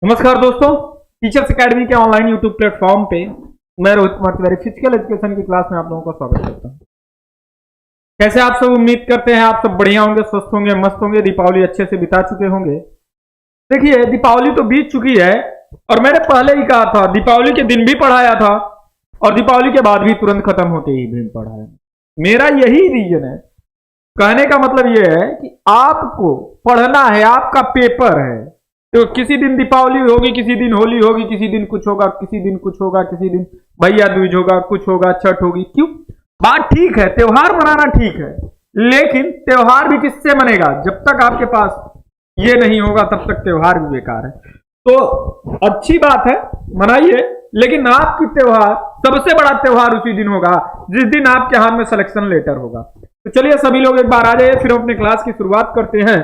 नमस्कार दोस्तों, teachers academy के ऑनलाइन यूट्यूब प्लेटफॉर्म पे मैं रोहित कुमार तिवारी फिजिकल एजुकेशन की क्लास में आप लोगों का स्वागत करता हूं। कैसे आप सब? उम्मीद करते हैं आप सब बढ़िया होंगे, स्वस्थ होंगे, मस्त होंगे, दीपावली अच्छे से बिता चुके होंगे। देखिए, दीपावली तो बीत चुकी है और मैंने पहले ही कहा था, दीपावली के दिन भी पढ़ाया था और दीपावली के बाद भी तुरंत खत्म होते ही भी पढ़ाया। मेरा यही रीजन है, कहने का मतलब यह है कि आपको पढ़ना है, आपका पेपर है। तो किसी दिन दीपावली होगी, किसी दिन होली होगी, किसी दिन कुछ होगा, किसी दिन कुछ होगा, किसी दिन भैया दूज होगा, कुछ होगा, छठ होगी। क्यों? बात ठीक है, त्योहार मनाना ठीक है, लेकिन त्योहार भी किससे मनेगा? जब तक आपके पास ये नहीं होगा तब तक त्योहार भी बेकार है। तो अच्छी बात है, मनाइए, लेकिन आपकी त्योहार, सबसे बड़ा त्योहार उसी दिन होगा जिस दिन आपके हाथ में सिलेक्शन लेटर होगा। तो चलिए सभी लोग एक बार आ जाइए, फिर हम अपने क्लास की शुरुआत करते हैं।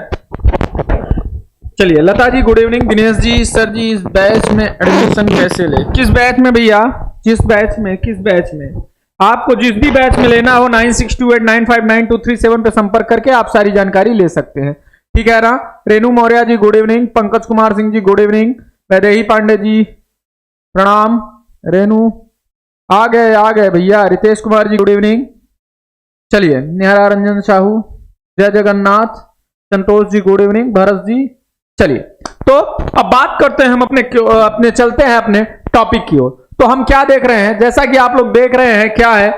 चलिए, Lata ji good evening. Dinesh ji, sir जी इस बैच में एडमिशन कैसे ले? किस बैच में भैया? किस बैच में? किस बैच में? आपको जिस भी बैच में लेना हो 9628959237 पे संपर्क करके आप सारी जानकारी ले सकते हैं। ठीक है ना? Renu Maurya ji good evening. Pankaj Kumar Singh ji good evening. Vaidehi Pandey ji प्रणाम। रेणु आ गए भैया। Ritesh Kumar ji good evening. चलिए, निहारा रंजन साहू, जय जगन्नाथ। Santosh ji good evening. भरत जी। चलिए, तो अब बात करते हैं हम अपने चलते हैं अपने टॉपिक की ओर। तो हम क्या देख रहे हैं? जैसा कि आप लोग देख रहे हैं, क्या है?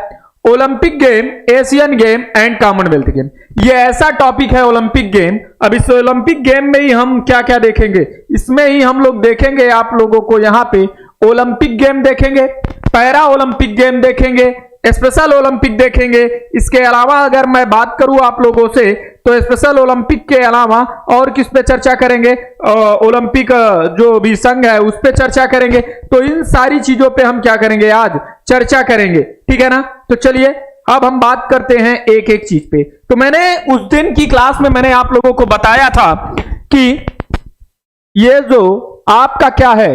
Olympic game, Asian game and Commonwealth game. ये ऐसा टॉपिक है ओलंपिक गेम। अब इस ओलंपिक गेम में ही हम क्या क्या देखेंगे? इसमें ही हम लोग देखेंगे आप लोगों को यहाँ पे ओलंपिक गेम देखेंगे, पैरा ओलंपिक गेम देखेंगे, स्पेशल ओलंपिक देखेंगे। इसके अलावा अगर मैं बात करूं आप लोगों से, तो स्पेशल ओलंपिक के अलावा और किस पे चर्चा करेंगे? ओलंपिक जो भी संघ है उस पे चर्चा करेंगे। तो इन सारी चीजों पे हम क्या करेंगे? आज चर्चा करेंगे। ठीक है ना? तो चलिए, अब हम बात करते हैं एक एक चीज पे। तो मैंने उस दिन की क्लास में मैंने आप लोगों को बताया था कि ये जो आपका क्या है,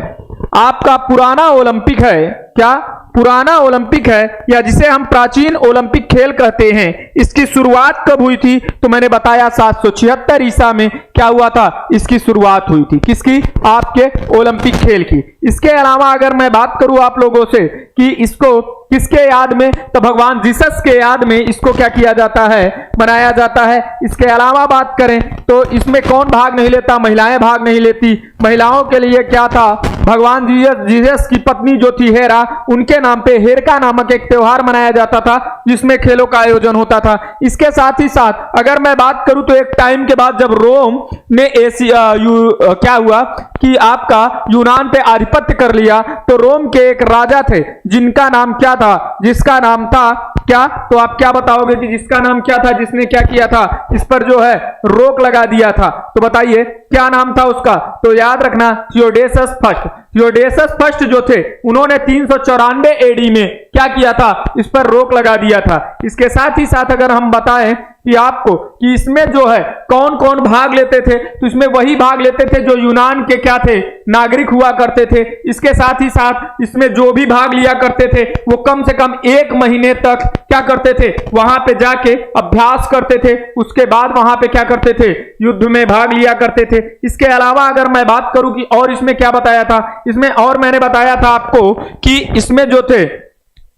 आपका पुराना ओलंपिक है, क्या पुराना ओलंपिक है, या जिसे हम प्राचीन ओलंपिक खेल कहते हैं, इसकी शुरुआत कब हुई थी? तो मैंने बताया 776 ईसा में क्या हुआ था? इसकी शुरुआत हुई थी। किसकी? आपके ओलंपिक खेल की। इसके अलावा अगर मैं बात करूं आप लोगों से कि इसको किसके याद में, तो भगवान जीसस के याद में इसको क्या किया जाता है? मनाया जाता है। इसके अलावा बात करें तो इसमें कौन भाग नहीं लेता? महिलाएं भाग नहीं लेती। महिलाओं के लिए क्या था? भगवान जीसस की पत्नी जो थी हेरा, उनके नाम पे हेरका नामक एक त्योहार मनाया जाता था जिसमें खेलों का आयोजन होता था। इसके साथ ही साथ अगर मैं बात करूं तो एक टाइम के बाद जब रोम ने क्या हुआ कि आपका यूनान पे आधिपत्य कर लिया, तो रोम के एक राजा थे जिनका नाम क्या था? जिसका नाम था क्या? तो आप क्या बताओगे कि जिसका नाम क्या था, जिसने क्या किया था? इस पर जो है रोक लगा दिया था। तो बताइए क्या नाम था उसका? तो याद रखना, थियोडेसस फर्स्ट। थियोडेसस फर्स्ट जो थे, उन्होंने 394 एडी में क्या किया था? इस पर रोक लगा दिया था। इसके साथ ही साथ अगर हम बताएं कि आपको कि इसमें जो है कौन कौन भाग लेते थे, तो इसमें वही भाग लेते थे जो यूनान के क्या थे? नागरिक हुआ करते थे। इसके साथ ही साथ इसमें जो भी भाग लिया करते थे वो कम से कम 1 महीने तक क्या करते थे? वहां पे जाके अभ्यास करते थे। उसके बाद वहां पे क्या करते थे? युद्ध में भाग लिया करते थे। इसके अलावा अगर मैं बात करूं कि और इसमें क्या बताया था, इसमें और मैंने बताया था आपको कि इसमें जो थे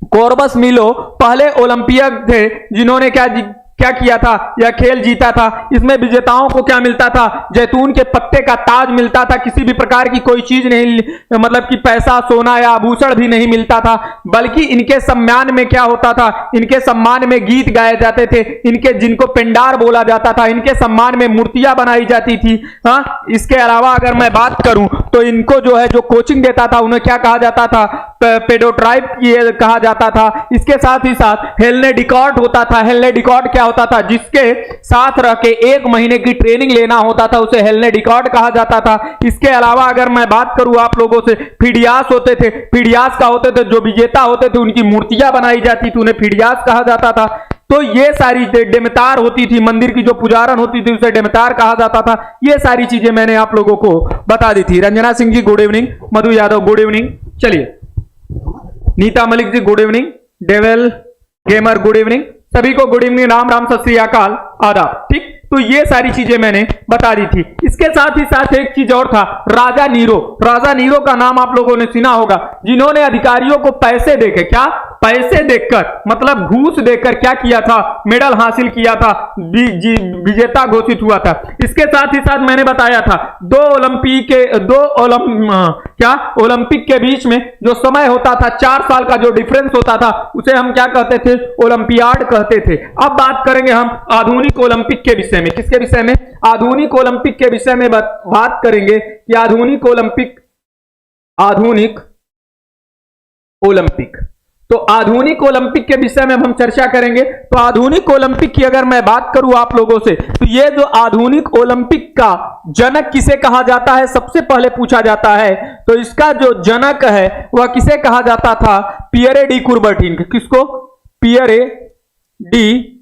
कोरबस मिलो पहले ओलंपियन थे जिन्होंने क्या किया था? यह खेल जीता था। इसमें विजेताओं को क्या मिलता था? जैतून के पत्ते का ताज मिलता था। किसी भी प्रकार की कोई चीज नहीं, मतलब कि पैसा, सोना या आभूषण भी नहीं मिलता था, बल्कि इनके सम्मान में क्या होता था? इनके सम्मान में गीत गाए जाते थे, इनके जिनको पेंडार बोला जाता था, इनके सम्मान में मूर्तियां बनाई जाती थी। हाँ, इसके अलावा अगर मैं बात करूं तो इनको जो है, जो कोचिंग देता था, उन्हें क्या कहा जाता था? पेडोट्राइब कहा जाता था। इसके साथ ही साथ हेलने डिकॉर्ड होता था। हेलने डिकॉर्ड क्या होता था? जिसके साथ रह के 1 महीने की ट्रेनिंग लेना होता था, उसे हेलने डिकॉर्ड कहा जाता था। इसके अलावा अगर मैं बात करूं आप लोगों से, फिडियास होते थे। फिडियास का होते थे, जो विजेता होते थे उनकी मूर्तियां बनाई जाती थी, उन्हें फिडियास कहा जाता था। तो ये सारी डेमेतार होती थी, मंदिर की जो पुजारन होती थी उसे डेमेतार कहा जाता था। ये सारी चीजें मैंने आप लोगों को बता दी थी। Ranjana Singh ji good evening. Madhu Yadav good evening. चलिए, Neeta Malik ji good evening. Devil Gamer good evening. सभी को गुड इवनिंग, राम राम, सत श्री अकाल, आदाब। ठीक, तो ये सारी चीजें मैंने बता दी थी। इसके साथ ही साथ एक चीज और था, राजा नीरो। राजा नीरो का नाम आप लोगों ने सुना होगा, जिन्होंने अधिकारियों को पैसे देके, क्या पैसे देकर, मतलब घूस देकर क्या किया था, मेडल हासिल किया था, विजेता घोषित हुआ था। इसके साथ ही साथ मैंने बताया था ओलंपिक के बीच में जो समय होता था, 4 साल का जो डिफरेंस होता था, उसे हम क्या कहते थे, ओलंपियाड कहते थे। अब बात करेंगे हम आधुनिक ओलंपिक के विषय में। किसके विषय में? आधुनिक ओलंपिक के विषय में बात करेंगे कि आधुनिक ओलंपिक, तो आधुनिक ओलंपिक के विषय में हम चर्चा करेंगे। तो आधुनिक ओलंपिक की अगर मैं बात करूं आप लोगों से, तो ये जो आधुनिक ओलंपिक का जनक किसे कहा जाता है, सबसे पहले पूछा जाता है। तो इसका जो जनक है वह किसे कहा जाता था? Pierre de Coubertin. किसको? Pierre de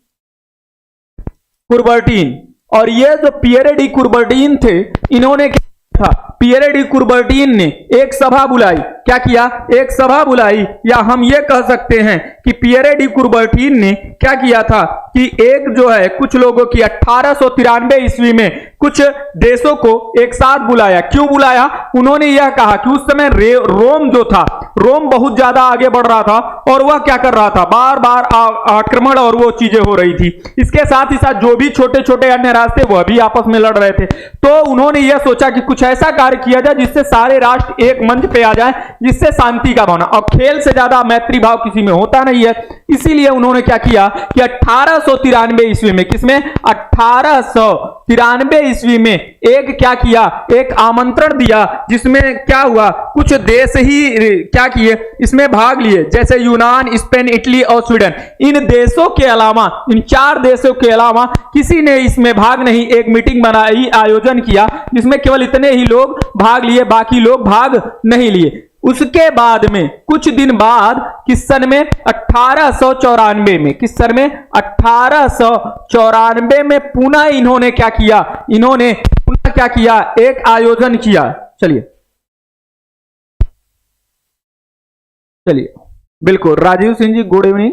Coubertin. और ये जो पियरे डी कुरबर्टीन थे, इन्होंने क्या था, पियरे डी कुरबर्टीन ने एक सभा बुलाई। क्या किया? एक सभा बुलाई, या हम ये कह सकते हैं कि पियरे डी कुरबर्टीन ने क्या किया था कि एक जो है कुछ लोगों की 1893 ईस्वी में कुछ देशों को एक साथ बुलाया। क्यों बुलाया? उन्होंने यह कहा कि उस समय रोम जो था, रोम बहुत ज्यादा आगे बढ़ रहा था और वह क्या कर रहा था, बार बार आक्रमण और वो चीजें हो रही थी। इसके साथ ही साथ जो भी छोटे छोटे अन्य राष्ट्र थे वह भी आपस में लड़ रहे थे। तो उन्होंने यह सोचा कि कुछ ऐसा कार्य किया जाए जिससे सारे राष्ट्र एक मंच पे आ जाए, जिससे शांति का भावना, और खेल से ज्यादा मैत्री भाव किसी में होता नहीं है। इसीलिए उन्होंने क्या किया कि 1893 ईस्वी में, किसमें? 1893 ईस्वी में एक क्या किया, एक आमंत्रण दिया, जिसमें क्या हुआ, कुछ देश ही क्या किए, इसमें भाग लिए, जैसे यूनान, स्पेन, इटली और स्वीडन। इन देशों के अलावा, इन 4 देशों के अलावा किसी ने इसमें भाग नहीं, एक मीटिंग बनाई, आयोजन किया, जिसमें केवल इतने ही लोग भाग लिए, बाकी लोग भाग नहीं लिए। उसके बाद में कुछ दिन बाद, किस सन में? 1894 में। किस सन में? 1894 में पुनः इन्होंने क्या किया, इन्होंने पुनः क्या किया, एक आयोजन किया। चलिए बिल्कुल, राजीव सिंह जी गुड इवनिंग,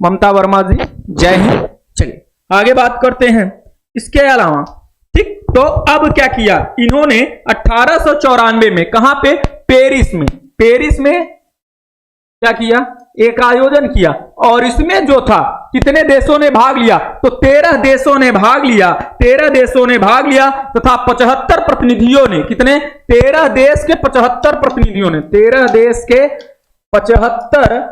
ममता वर्मा जी जय हिंद। चलिए आगे बात करते हैं। इसके अलावा ठीक, तो अब क्या किया इन्होंने 1894 में, कहां पे? पेरिस में। पेरिस में क्या किया, एक आयोजन किया, और इसमें जो था कितने देशों ने भाग लिया? तो 13 देशों ने भाग लिया। 13 देशों ने भाग लिया तथा 75 प्रतिनिधियों ने, कितने? 13 देश के 75 प्रतिनिधियों ने, 13 देश के 75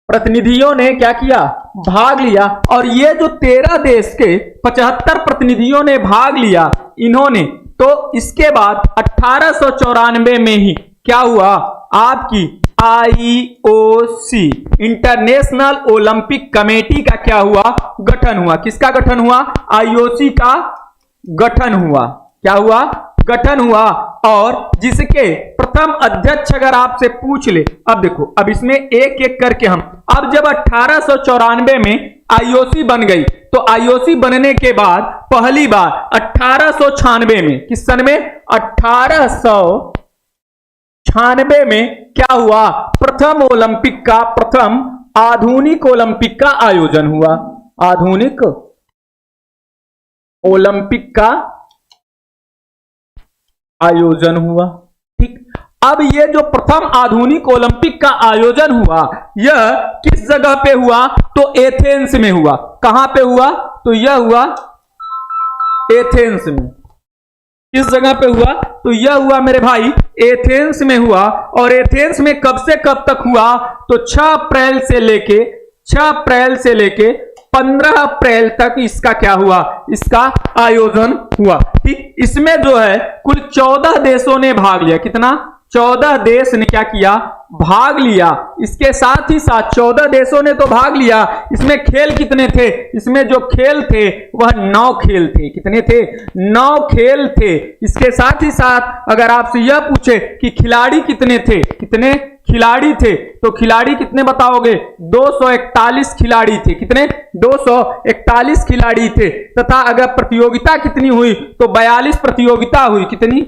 प्रतिनिधियों ने क्या किया, भाग लिया। और ये जो 13 देश के 75 प्रतिनिधियों ने भाग लिया इन्होंने, तो इसके बाद 1894 में ही क्या हुआ, आपकी IOC इंटरनेशनल ओलंपिक कमेटी का क्या हुआ, गठन हुआ। किसका गठन हुआ? IOC का गठन हुआ। क्या हुआ? गठन हुआ। और जिसके प्रथम अध्यक्ष अगर आपसे पूछ ले, अब देखो, अब इसमें एक एक करके हम, अब जब 1894 में IOC बन गई, तो IOC बनने के बाद पहली बार 1896 में, किस सन में? 1896 में क्या हुआ, प्रथम ओलंपिक का, प्रथम आधुनिक ओलंपिक का आयोजन हुआ। आधुनिक ओलंपिक का आयोजन हुआ। ठीक, अब ये जो प्रथम आधुनिक ओलंपिक का आयोजन हुआ, यह किस जगह पे हुआ? तो एथेंस में हुआ। कहां पे हुआ? तो यह हुआ एथेंस में। किस जगह पे हुआ? तो यह हुआ मेरे भाई एथेंस में हुआ। और एथेंस में कब से कब तक हुआ? तो 6 अप्रैल से लेके 15 अप्रैल तक इसका क्या हुआ, इसका आयोजन हुआ। ठीक, इसमें जो है कुल 14 देशों ने भाग लिया। कितना? 14 देश ने क्या किया, भाग लिया। इसके साथ ही साथ 14 देशों ने तो भाग लिया, इसमें खेल कितने थे? इसमें जो खेल थे वह 9 खेल थे। कितने थे? 9 खेल थे। इसके साथ ही साथ अगर आपसे यह पूछे कि खिलाड़ी कितने थे, कितने खिलाड़ी थे, तो खिलाड़ी कितने बताओगे? 241 खिलाड़ी थे। कितने? 241 खिलाड़ी थे। तथा अगर प्रतियोगिता कितनी हुई, तो 42 प्रतियोगिता हुई। कितनी?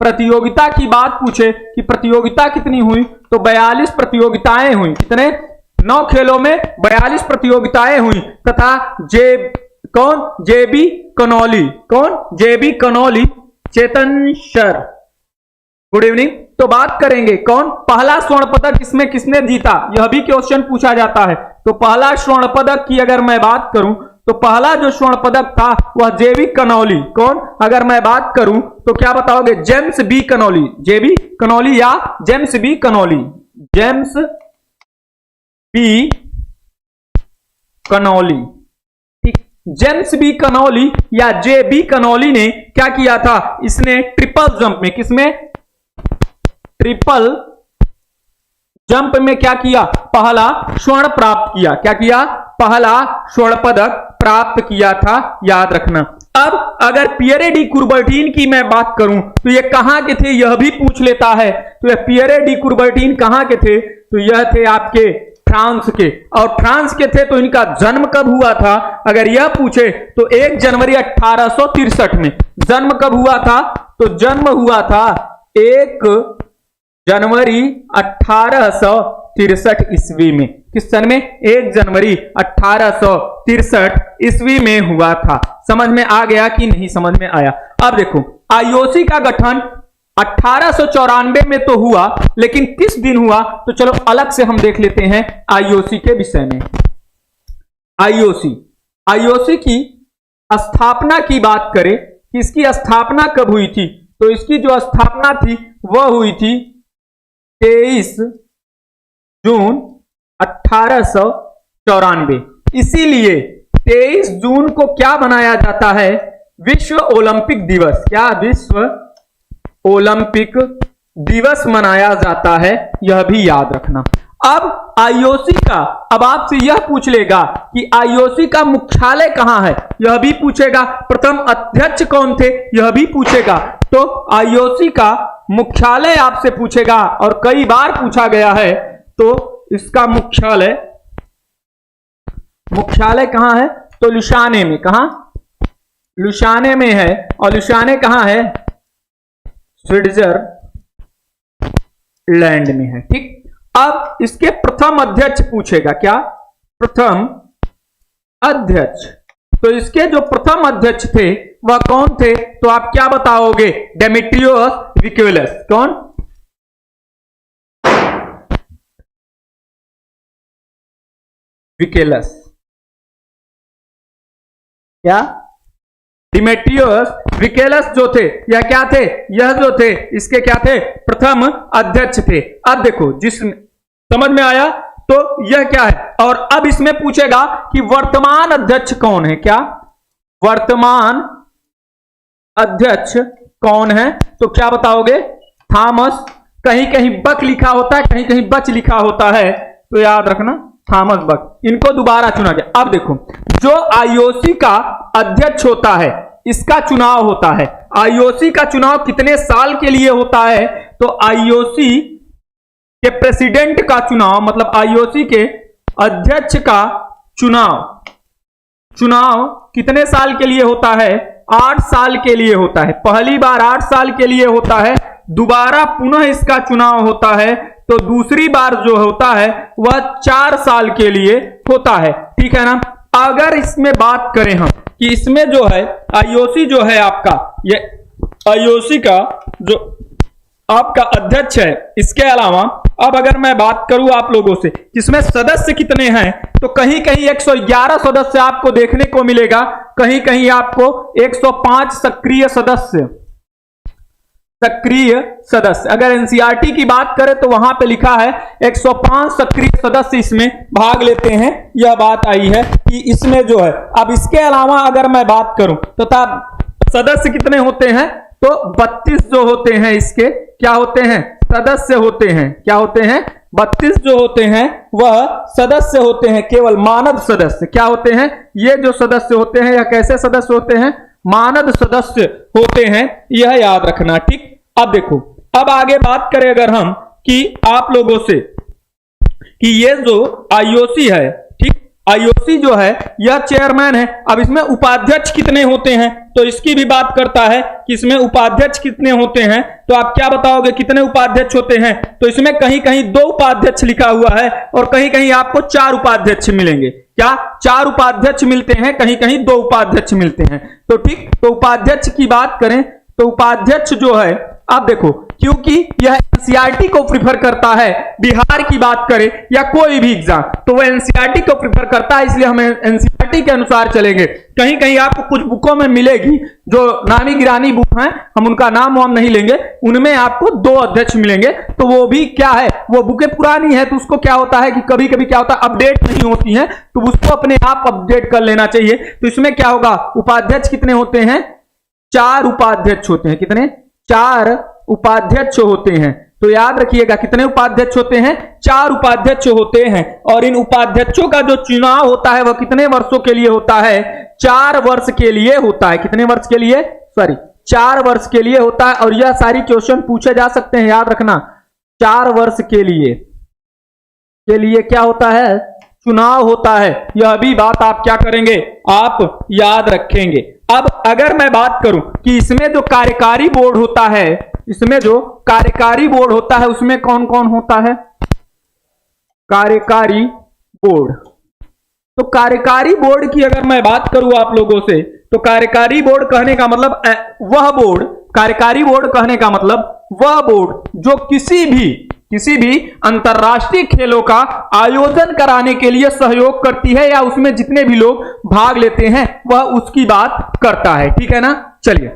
प्रतियोगिता की बात पूछे कि प्रतियोगिता कितनी हुई, तो 42 प्रतियोगिताएं हुई। कितने? 9 खेलों में 42 प्रतियोगिताएं हुई। तथा कौन? जेबी कनौली। कौन? जेबी कनौली। चेतन सर गुड इवनिंग। तो बात करेंगे कौन? पहला स्वर्ण पदक इसमें किसने जीता, यह भी क्वेश्चन पूछा जाता है। तो पहला स्वर्ण पदक की अगर मैं बात करूं तो पहला जो स्वर्ण पदक था वह जेबी कनौली। कौन? अगर मैं बात करूं तो क्या बताओगे? James B कनौली। जेबी कनौली या James B Connolly. James B Connolly. ठीक, जेम्स बी कनौली या जे बी कनौली ने क्या किया था? इसने ट्रिपल जंप में, किसमें? ट्रिपल जंप में क्या किया? पहला स्वर्ण प्राप्त किया। क्या किया? पहला स्वर्ण पदक प्राप्त किया था, याद रखना। अब अगर पियरे डी कुबर्टीन की मैं बात करूं तो ये कहां के थे, यह भी पूछ लेता है। तो ये पियरे डी कुबर्टीन कहां के थे? तो यह थे आपके फ्रांस के। और फ्रांस के थे तो इनका जन्म कब हुआ था अगर यह पूछे तो 1 जनवरी 1863 में। जन्म कब हुआ था? तो जन्म हुआ था 1 जनवरी 1863 ईस्वी में। किस सन में? 1 जनवरी 1863 ईस्वी में हुआ था। समझ में आ गया कि नहीं समझ में आया? अब देखो, आईओसी का गठन 1894 में तो हुआ, लेकिन किस दिन हुआ? तो चलो अलग से हम देख लेते हैं आईओसी के विषय में। आईओसी की स्थापना की बात करें कि इसकी स्थापना कब हुई थी, तो इसकी जो स्थापना थी वह हुई थी 23 जून 1894। इसीलिए 23 जून को क्या मनाया जाता है? विश्व ओलंपिक दिवस। क्या? विश्व ओलंपिक दिवस मनाया जाता है, यह भी याद रखना। अब आईओसी का, अब आपसे यह पूछ लेगा कि आईओसी का मुख्यालय कहां है, यह भी पूछेगा। प्रथम अध्यक्ष कौन थे, यह भी पूछेगा। तो आईओसी का मुख्यालय आपसे पूछेगा और कई बार पूछा गया है। तो इसका मुख्यालय कहां है? तो लुसाने में। कहां? लुसाने में है। और लुसाने कहां है? स्विट्जरलैंड में है। ठीक, अब इसके प्रथम अध्यक्ष पूछेगा। क्या? प्रथम अध्यक्ष। तो इसके जो प्रथम अध्यक्ष थे वह कौन थे? तो आप क्या बताओगे? डेमेट्रियस विक्युलस। कौन? विक्युलस। क्या? डिमेट्रियस विक्युलस जो थे यह क्या थे? यह जो थे इसके क्या थे? प्रथम अध्यक्ष थे। अब देखो, जिसमें समझ में आया तो यह क्या है? और अब इसमें पूछेगा कि वर्तमान अध्यक्ष कौन है। क्या? वर्तमान अध्यक्ष कौन है? तो क्या बताओगे? थॉमस। कहीं कहीं बक लिखा होता है, कहीं कहीं बच लिखा होता है, तो याद रखना थॉमस बक। इनको दोबारा चुना गया। अब देखो, जो आईओसी का अध्यक्ष होता है इसका चुनाव होता है। आईओसी का चुनाव कितने साल के लिए होता है? तो आईओसी के प्रेसिडेंट का चुनाव, मतलब आईओसी के अध्यक्ष का चुनाव कितने साल के लिए होता है? 8 साल के लिए होता है। पहली बार 8 साल के लिए होता है, दोबारा पुनः इसका चुनाव होता है, तो दूसरी बार जो होता है वह 4 साल के लिए होता है। ठीक है ना? अगर इसमें बात करें हम कि इसमें जो है आईओसी जो है आपका, ये आईओसी का जो आपका अध्यक्ष है, इसके अलावा अब अगर मैं बात करूं आप लोगों से इसमें सदस्य कितने हैं, तो कहीं कहीं 111 सदस्य आपको देखने को मिलेगा, कहीं कहीं आपको 105 सक्रिय सदस्य। अगर एनसीईआरटी की बात करें तो वहां पे लिखा है 105 सक्रिय सदस्य इसमें भाग लेते हैं। यह बात आई है कि इसमें जो है, अब इसके अलावा अगर मैं बात करूं तो सदस्य कितने होते हैं? तो 32 जो होते हैं इसके क्या होते हैं? सदस्य होते हैं। क्या होते हैं? 32 जो होते हैं वह सदस्य होते हैं, केवल मानद सदस्य। क्या होते हैं? ये जो सदस्य होते हैं यह कैसे सदस्य होते हैं? मानद सदस्य होते हैं, यह याद रखना। ठीक, अब देखो, अब आगे बात करें अगर हम कि आप लोगों से कि ये जो आईओसी है, ठीक, आईओसी जो है यह चेयरमैन है। अब इसमें उपाध्यक्ष कितने होते हैं तो इसकी भी बात करता है कि इसमें उपाध्यक्ष कितने होते हैं। तो आप क्या बताओगे कितने उपाध्यक्ष होते हैं? तो इसमें कहीं कहीं 2 उपाध्यक्ष लिखा हुआ है और कहीं कहीं आपको 4 उपाध्यक्ष मिलेंगे। क्या 4 उपाध्यक्ष मिलते हैं, कहीं कहीं 2 उपाध्यक्ष मिलते हैं। तो ठीक, तो उपाध्यक्ष की बात करें तो उपाध्यक्ष जो है, आप देखो, क्योंकि यह एनसीईआरटी को प्रिफर करता है, बिहार की बात करें या कोई भी एग्जाम तो वह एनसीईआरटी को प्रिफर करता है, इसलिए हम एनसीईआरटी के अनुसार चलेंगे। कहीं कहीं आपको कुछ बुकों में मिलेगी जो नामी गिरानी बुक हैं, हम उनका नाम वाम नहीं लेंगे, उनमें आपको 2 अध्यक्ष मिलेंगे। तो वो भी क्या है, वो बुकें पुरानी है तो उसको क्या होता है कि कभी कभी क्या होता है अपडेट नहीं होती हैं, तो उसको अपने आप अपडेट कर लेना चाहिए। तो इसमें क्या होगा, उपाध्यक्ष कितने होते हैं? 4 उपाध्यक्ष होते हैं। कितने? 4 उपाध्यक्ष होते हैं। तो याद रखिएगा कितने उपाध्यक्ष होते हैं? 4 उपाध्यक्ष होते हैं। और इन उपाध्यक्षों का जो चुनाव होता है वह कितने वर्षों के लिए होता है? 4 वर्ष के लिए होता है। कितने वर्ष के लिए? 4 वर्ष के लिए होता है। और यह सारी क्वेश्चन पूछे जा सकते हैं, याद रखना। 4 वर्ष के लिए क्या होता है? चुनाव होता है। यह भी बात आप क्या करेंगे? आप याद रखेंगे। अब अगर मैं बात करूं कि इसमें जो कार्यकारी बोर्ड होता है, इसमें जो कार्यकारी बोर्ड होता है उसमें कौन कौन होता है? कार्यकारी बोर्ड। तो कार्यकारी बोर्ड की अगर मैं बात करूं आप लोगों से, तो कार्यकारी बोर्ड कहने का मतलब वह बोर्ड, कार्यकारी बोर्ड कहने का मतलब वह बोर्ड जो किसी भी अंतरराष्ट्रीय खेलों का आयोजन कराने के लिए सहयोग करती है या उसमें जितने भी लोग भाग लेते हैं वह उसकी बात करता है। ठीक है ना? चलिए,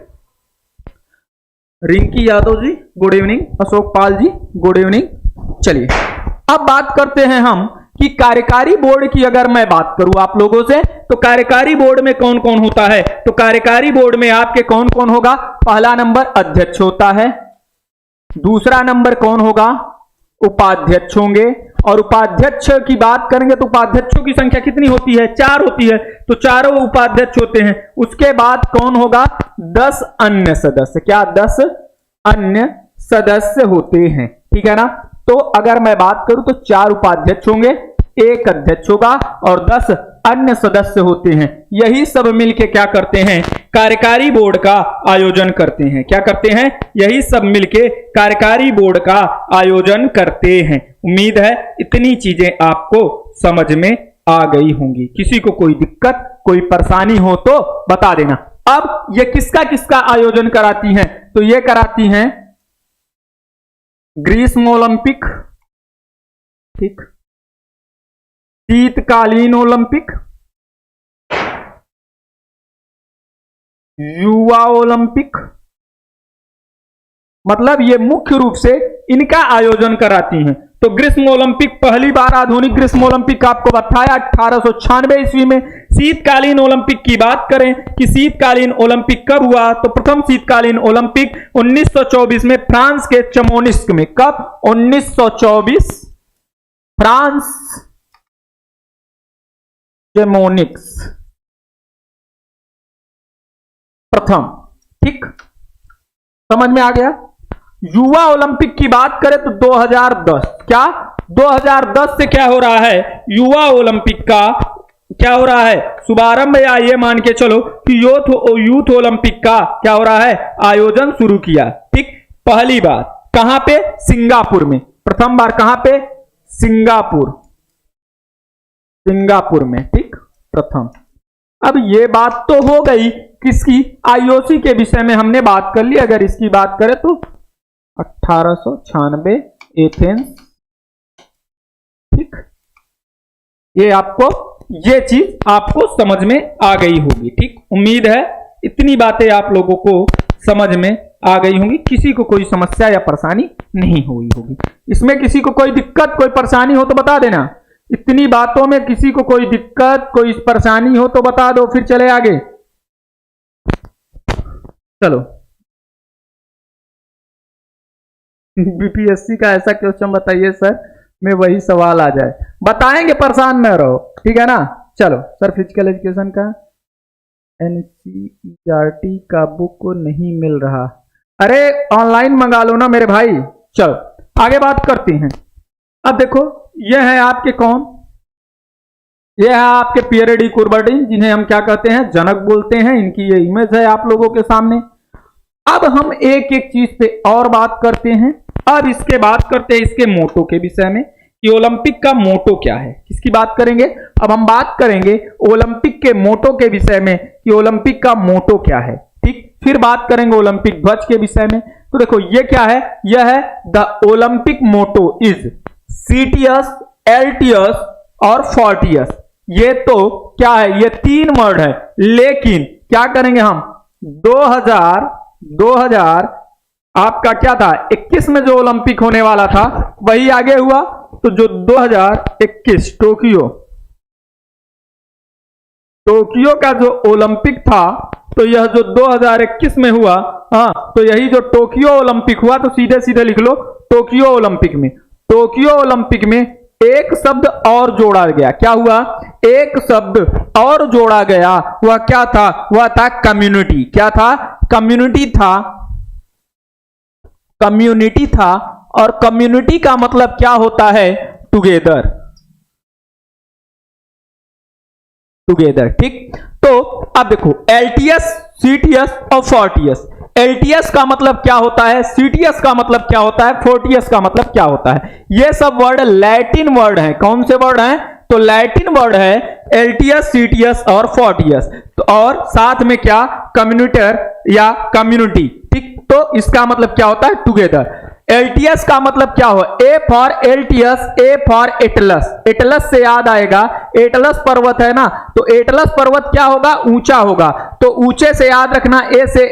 Rinki Yadav ji good evening, Ashok Pal ji good evening. चलिए अब बात करते हैं हम कि कार्यकारी बोर्ड की अगर मैं बात करूं आप लोगों से, तो कार्यकारी बोर्ड में कौन कौन होता है? तो कार्यकारी बोर्ड में आपके कौन कौन होगा? पहला नंबर अध्यक्ष होता है, दूसरा नंबर कौन होगा? उपाध्यक्ष होंगे। और उपाध्यक्ष की बात करेंगे तो उपाध्यक्षों की संख्या कितनी होती है? 4 होती है, तो चारों उपाध्यक्ष होते हैं। उसके बाद कौन होगा? 10 अन्य सदस्य। क्या? 10 अन्य सदस्य होते हैं। ठीक है ना? तो अगर मैं बात करूं तो 4 उपाध्यक्ष होंगे, 1 अध्यक्ष होगा और 10 अन्य सदस्य होते हैं। यही सब मिलके क्या करते हैं? कार्यकारी बोर्ड का आयोजन करते हैं। क्या करते हैं? यही सब मिलके कार्यकारी बोर्ड का आयोजन करते हैं। उम्मीद है इतनी चीजें आपको समझ में आ गई होंगी। किसी को कोई दिक्कत, कोई परेशानी हो तो बता देना। अब ये किसका किसका आयोजन कराती हैं? तो ये कराती हैं ग्रीष्म ओलंपिक, ठीक, शीतकालीन ओलंपिक, युवा ओलंपिक, मतलब ये मुख्य रूप से इनका आयोजन कराती हैं। तो ग्रीष्म ओलंपिक, पहली बार आधुनिक ग्रीष्म ओलंपिक आपको बताया 1896 ईस्वी में। शीतकालीन ओलंपिक की बात करें कि शीतकालीन ओलंपिक कब हुआ, तो प्रथम शीतकालीन ओलंपिक 1924 में फ्रांस के चमोनिस्क में। कब? 1924 फ्रांस चमोनिक्स प्रथम। ठीक, समझ में आ गया। युवा ओलंपिक की बात करें तो 2010। क्या? 2010 से क्या हो रहा है? युवा ओलंपिक का क्या हो रहा है? शुभारंभ, या ये मान के चलो कि यूथ ओलंपिक का क्या हो रहा है? आयोजन शुरू किया। ठीक, पहली बार कहां पे? सिंगापुर में। प्रथम बार कहां पे? सिंगापुर में। ठीक, प्रथम। अब ये बात तो हो गई किसकी? आईओसी के विषय में हमने बात कर ली। अगर इसकी बात करें तो 1896 एथेंस। ठीक, ये चीज आपको समझ में आ गई होगी। ठीक, उम्मीद है इतनी बातें आप लोगों को समझ में आ गई होंगी। किसी को कोई समस्या या परेशानी नहीं हुई होगी। इसमें किसी को कोई दिक्कत, कोई परेशानी हो तो बता देना। इतनी बातों में किसी को कोई दिक्कत, कोई परेशानी हो तो बता दो, फिर चले आगे। चलो, बीपीएससी का ऐसा क्वेश्चन बताइए सर, में वही सवाल आ जाए। बताएंगे, परेशान न रहो। ठीक है ना? चलो सर, फिजिकल एजुकेशन का एनसीईआरटी का बुक को नहीं मिल रहा। अरे ऑनलाइन मंगा लो ना मेरे भाई। चलो आगे बात करते हैं। अब देखो, ये है आपके कौन? ये है आपके पियरे डी कुबर्टिन, जिन्हें हम क्या कहते हैं, जनक बोलते हैं। इनकी ये इमेज है आप लोगों के सामने। अब हम एक एक चीज पे और बात करते हैं। अब इसके बात करते हैं इसके मोटो के विषय में कि ओलंपिक का मोटो क्या है। किसकी बात करेंगे? अब हम बात करेंगे ओलंपिक के मोटो के विषय में कि ओलंपिक का मोटो क्या है। ठीक, फिर बात करेंगे ओलंपिक ध्वज के विषय में। तो देखो ये क्या है, यह है the Olympic motto is citius, altius और फोर्टियस। ये तो क्या है, ये तीन वर्ड है, लेकिन क्या करेंगे हम 2000 आपका क्या था 21 में जो ओलंपिक होने वाला था वही आगे हुआ। तो जो 2021 टोक्यो का जो ओलंपिक था, तो यह जो 2021 में हुआ, हाँ, तो यही जो टोक्यो ओलंपिक हुआ, तो सीधे सीधे लिख लो टोक्यो ओलंपिक में। टोक्यो ओलंपिक में एक शब्द और जोड़ा गया। क्या हुआ? एक शब्द और जोड़ा गया। वह क्या था? वह था कम्युनिटी। क्या था? कम्युनिटी था। कम्युनिटी था। और कम्युनिटी का मतलब क्या होता है? टुगेदर। टुगेदर, ठीक। तो अब देखो एलटीएस, सीटीएस और फोर्टियस। एलटीएस का मतलब क्या होता है, सीटीएस का मतलब क्या होता है, फोर्टियस का मतलब क्या होता है। ये सब वर्ड लैटिन वर्ड हैं। कौन से वर्ड हैं? तो लैटिन वर्ड है एलटीएस, सीटीएस और फोर्टियस। तो और साथ में क्या? कम्युनिटर या कम्युनिटी। ठीक, तो इसका मतलब क्या होता है? टुगेदर। एलटीएस का मतलब क्या हो? A for LTS, A for Atlas. Atlas से याद आएगा, एटलस पर्वत है ना, तो एटलस पर्वत क्या होगा? ऊंचा होगा। तो ऊंचे से याद रखना, ए से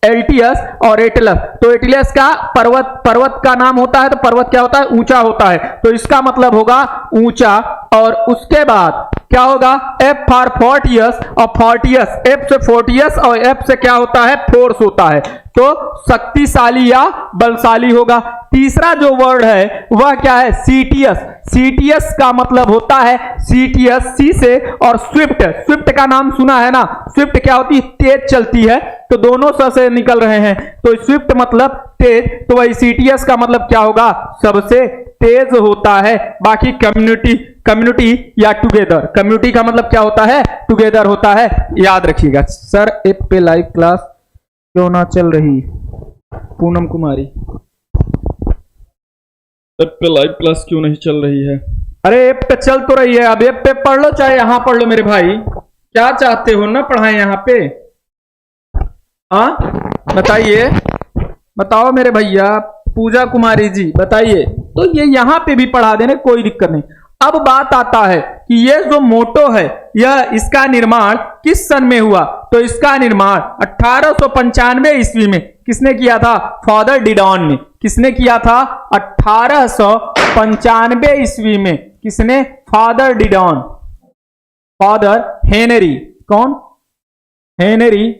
एलटीएस और एटलस। तो एटलस का पर्वत का नाम होता है, तो पर्वत क्या होता है? ऊंचा होता है। तो इसका मतलब होगा ऊंचा। और उसके बाद क्या होगा? एफ फॉर फोर्टियस, और फोर्टियस एफ से फोर्टियस और एफ से क्या होता है? फोर्स होता है। तो शक्तिशाली या बलशाली होगा। तीसरा जो वर्ड है वह क्या है? सीटीएस। सीटीएस का मतलब होता है सीटीएस, सी से और स्विफ्ट। स्विफ्ट का नाम सुना है ना? स्विफ्ट क्या होती है? तेज चलती है। तो दोनों स से निकल रहे हैं, तो स्विफ्ट मतलब तेज। तो वही सीटीएस का मतलब क्या होगा? सबसे तेज होता है। बाकी कम्युनिटी या टुगेदर। कम्युनिटी का मतलब क्या होता है? टुगेदर होता है। याद रखिएगा। सर ऐप पे लाइव क्लास क्यों ना चल रही? पूनम कुमारी, ऐप पे लाइव क्लास क्यों नहीं चल रही है? अरे ऐप पे चल तो रही है। अब ऐप पे पढ़ लो, चाहे यहां पढ़ लो मेरे भाई। क्या चाहते हो ना पढ़ाएं यहां पे? हाँ बताइए, बताओ मेरे भैया। पूजा कुमारी जी बताइए। तो ये यहां पे भी पढ़ा देने, कोई दिक्कत नहीं। अब बात आता है कि ये जो मोटो है, यह इसका निर्माण किस सन में हुआ? तो इसका निर्माण 1895 ईस्वी में किसने किया था? फादर डिडॉन ने। किसने किया था? 1895 ईस्वी में। किसने? फादर डिडॉन। फादर हेनरी, कौन? हेनरी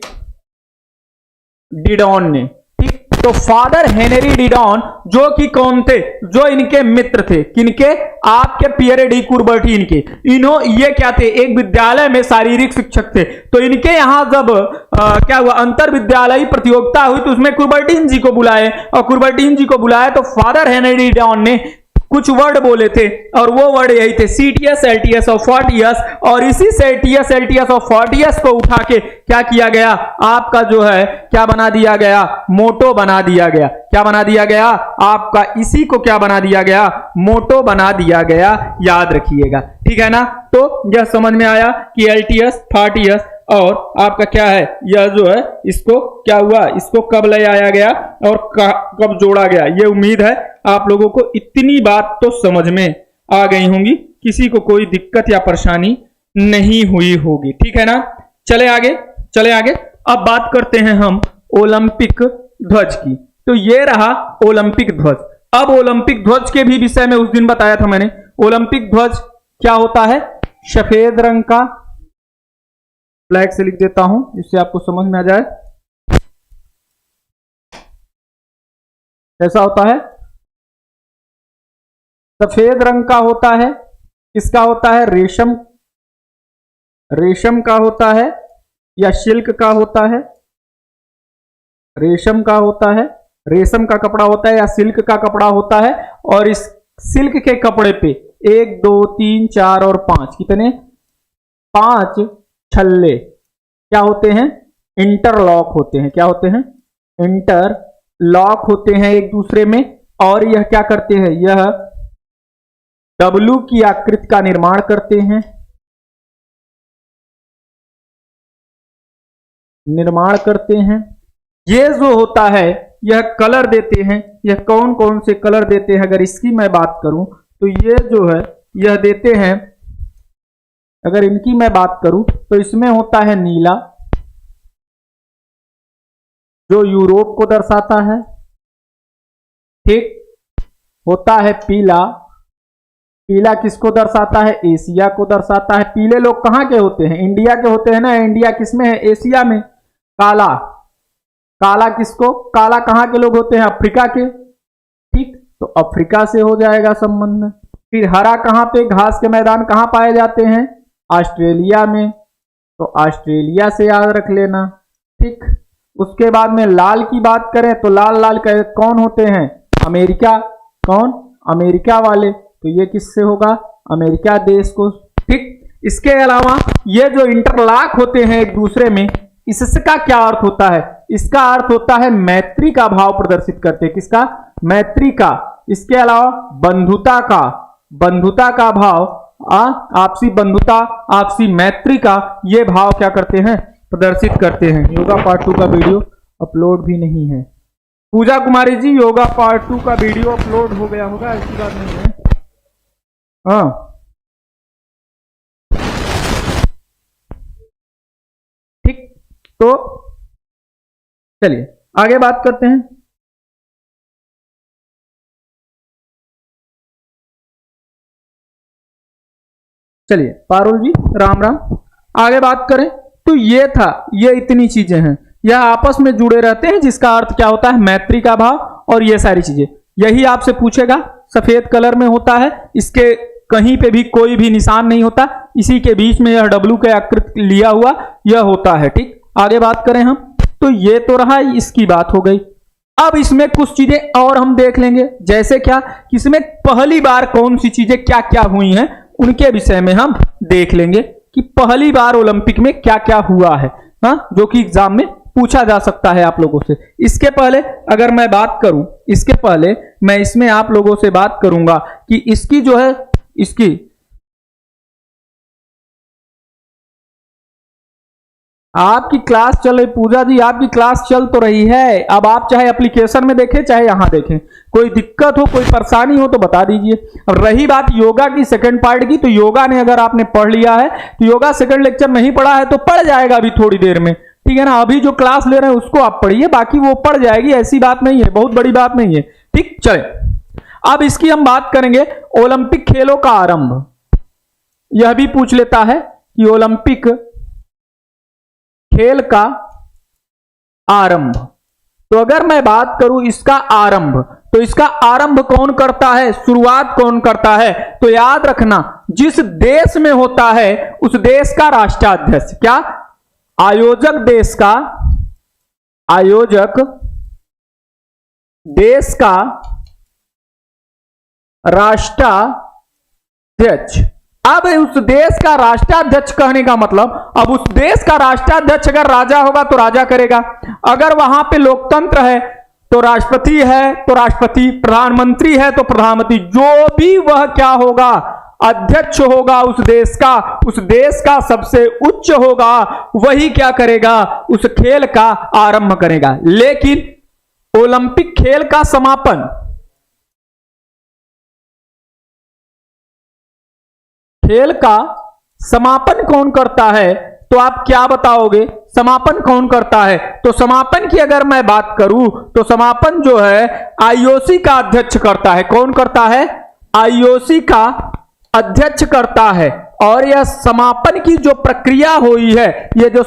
डिडॉन ने। ठीक, तो फादर हेनरी डिडॉन जो कि कौन थे? जो इनके मित्र थे। किनके? आपके पियरे डी कुबर्टिन के। ये क्या थे? एक विद्यालय में शारीरिक शिक्षक थे। तो इनके यहां जब क्या हुआ, अंतर विद्यालयी प्रतियोगिता हुई, तो उसमें कुबर्टिन जी को बुलाए। और कुबर्टिन जी को बुलाए तो फादर हेनरी डिडॉन ने कुछ वर्ड बोले थे, और वो वर्ड यही थे सीटीएस, एलटीएस और फोर्टियस। और इसी सीटीएस, एलटीएस और फोर्टियस को उठा के क्या किया गया? आपका जो है क्या बना दिया गया? मोटो बना दिया गया। क्या बना दिया गया? आपका इसी को क्या बना दिया गया? मोटो बना दिया गया। याद रखिएगा, ठीक है ना? तो यह समझ में आया कि एलटीएस, फोर्टियस और आपका क्या है, यह जो है इसको क्या हुआ, इसको कब ले आया गया और कब जोड़ा गया। ये उम्मीद है आप लोगों को इतनी बात तो समझ में आ गई होंगी, किसी को कोई दिक्कत या परेशानी नहीं हुई होगी। ठीक है ना? चले आगे, चले आगे। अब बात करते हैं हम ओलंपिक ध्वज की। तो ये रहा ओलंपिक ध्वज। अब ओलंपिक ध्वज के भी विषय में उस दिन बताया था मैंने। ओलंपिक ध्वज क्या होता है? सफेद रंग का, ब्लैक से लिख देता हूं जिससे आपको समझ में आ जाए। कैसा होता है? सफेद रंग का होता है। किसका होता है? रेशम, रेशम का होता है या सिल्क का होता है? रेशम का होता है, रेशम का कपड़ा होता है या सिल्क का कपड़ा होता है। और इस सिल्क के कपड़े पे 1 2 3 4 और 5 कितने? 5 छल्ले क्या होते हैं? इंटरलॉक होते हैं। क्या होते हैं? इंटरलॉक होते हैं एक दूसरे में, और यह क्या करते हैं? यह डब्लू की आकृति का निर्माण करते हैं, ये जो होता है यह कलर देते हैं। यह कौन कौन से कलर देते हैं? अगर इसकी मैं बात करूं तो ये जो है यह देते हैं, अगर इनकी मैं बात करूं तो इसमें होता है नीला, जो यूरोप को दर्शाता है। ठीक, होता है पीला, पीला किसको दर्शाता है? एशिया को दर्शाता है। पीले लोग कहाँ के होते हैं? इंडिया के होते हैं ना। इंडिया किसमें है? एशिया में। काला, काला किसको? काला कहाँ के लोग होते हैं? अफ्रीका के। ठीक, तो अफ्रीका से हो जाएगा संबंध। फिर हरा कहाँ पे? घास के मैदान कहाँ पाए जाते हैं? ऑस्ट्रेलिया में, तो ऑस्ट्रेलिया से याद रख लेना। ठीक, उसके बाद में लाल की बात करें तो लाल लाल कौन होते हैं? अमेरिका। कौन? अमेरिका वाले, तो ये किससे होगा? अमेरिका देश को। ठीक, इसके अलावा ये जो इंटरलॉक होते हैं एक दूसरे में, इसका क्या अर्थ होता है? इसका अर्थ होता है मैत्री का भाव प्रदर्शित करते हैं। किसका? मैत्री का। इसके अलावा बंधुता का, बंधुता का भाव, आपसी बंधुता, आपसी मैत्री का ये भाव क्या करते हैं? प्रदर्शित करते हैं। योगा पार्ट 2 का वीडियो अपलोड भी नहीं है। पूजा कुमारी जी, योगा पार्ट 2 का वीडियो अपलोड हो गया होगा, ऐसी बात नहीं है। हाँ, ठीक, तो चलिए आगे बात करते हैं। चलिए पारुल जी, राम राम। आगे बात करें तो ये था, ये इतनी चीजें हैं, यह आपस में जुड़े रहते हैं, जिसका अर्थ क्या होता है? मैत्री का भाव, और ये सारी चीजें। यही आपसे पूछेगा, सफेद कलर में होता है, इसके कहीं पे भी कोई भी निशान नहीं होता, इसी के बीच में यह डब्लू के आकृति लिया हुआ यह होता है। ठीक, आगे बात करें हम तो ये तो रहा, इसकी बात हो गई। अब इसमें कुछ चीजें और हम देख लेंगे, जैसे क्या कि इसमें पहली बार कौन सी चीजें क्या क्या हुई हैं, उनके विषय में हम देख लेंगे कि पहली बार ओलंपिक में क्या क्या हुआ है, हाँ, जो कि एग्जाम में पूछा जा सकता है आप लोगों से। इसके पहले अगर मैं बात करूं, इसके पहले मैं इसमें आप लोगों से बात करूंगा कि इसकी जो है, इसकी आपकी क्लास चल रही, पूजा जी आपकी क्लास चल तो रही है। अब आप चाहे एप्लीकेशन में देखें चाहे यहां देखें, कोई दिक्कत हो, कोई परेशानी हो तो बता दीजिए। अब रही बात योगा की सेकंड पार्ट की, तो योगा ने अगर आपने पढ़ लिया है तो योगा सेकंड लेक्चर नहीं पढ़ा है तो पढ़ जाएगा अभी थोड़ी देर में। ठीक है ना, अभी जो क्लास ले रहे हैं उसको आप पढ़िए, बाकी वो पढ़ जाएगी, ऐसी बात नहीं है, बहुत बड़ी बात नहीं है। ठीक, चले अब इसकी हम बात करेंगे, ओलंपिक खेलों का आरंभ। यह भी पूछ लेता है कि ओलंपिक खेल का आरंभ। तो अगर मैं बात करूं इसका आरंभ, तो इसका आरंभ कौन करता है? शुरुआत कौन करता है? तो याद रखना, जिस देश में होता है उस देश का राष्ट्राध्यक्ष, क्या? आयोजक देश का, आयोजक देश का राष्ट्राध्यक्ष। अब उस देश का राष्ट्राध्यक्ष कहने का मतलब, अब उस देश का राष्ट्राध्यक्ष अगर राजा होगा तो राजा करेगा, अगर वहां पे लोकतंत्र है तो राष्ट्रपति है तो राष्ट्रपति, प्रधानमंत्री है तो प्रधानमंत्री, जो भी वह क्या होगा? अध्यक्ष होगा उस देश का सबसे उच्च होगा, वही क्या करेगा? उस खेल का आरंभ करेगा। लेकिन ओलंपिक खेल का समापन, खेल का समापन कौन करता है? तो आप क्या बताओगे? समापन कौन करता है? तो समापन की अगर मैं बात करूं तो समापन जो है आईओसी का अध्यक्ष करता है। कौन करता है? आईओसी का अध्यक्ष करता है। और यह समापन की जो प्रक्रिया हुई है, यह जो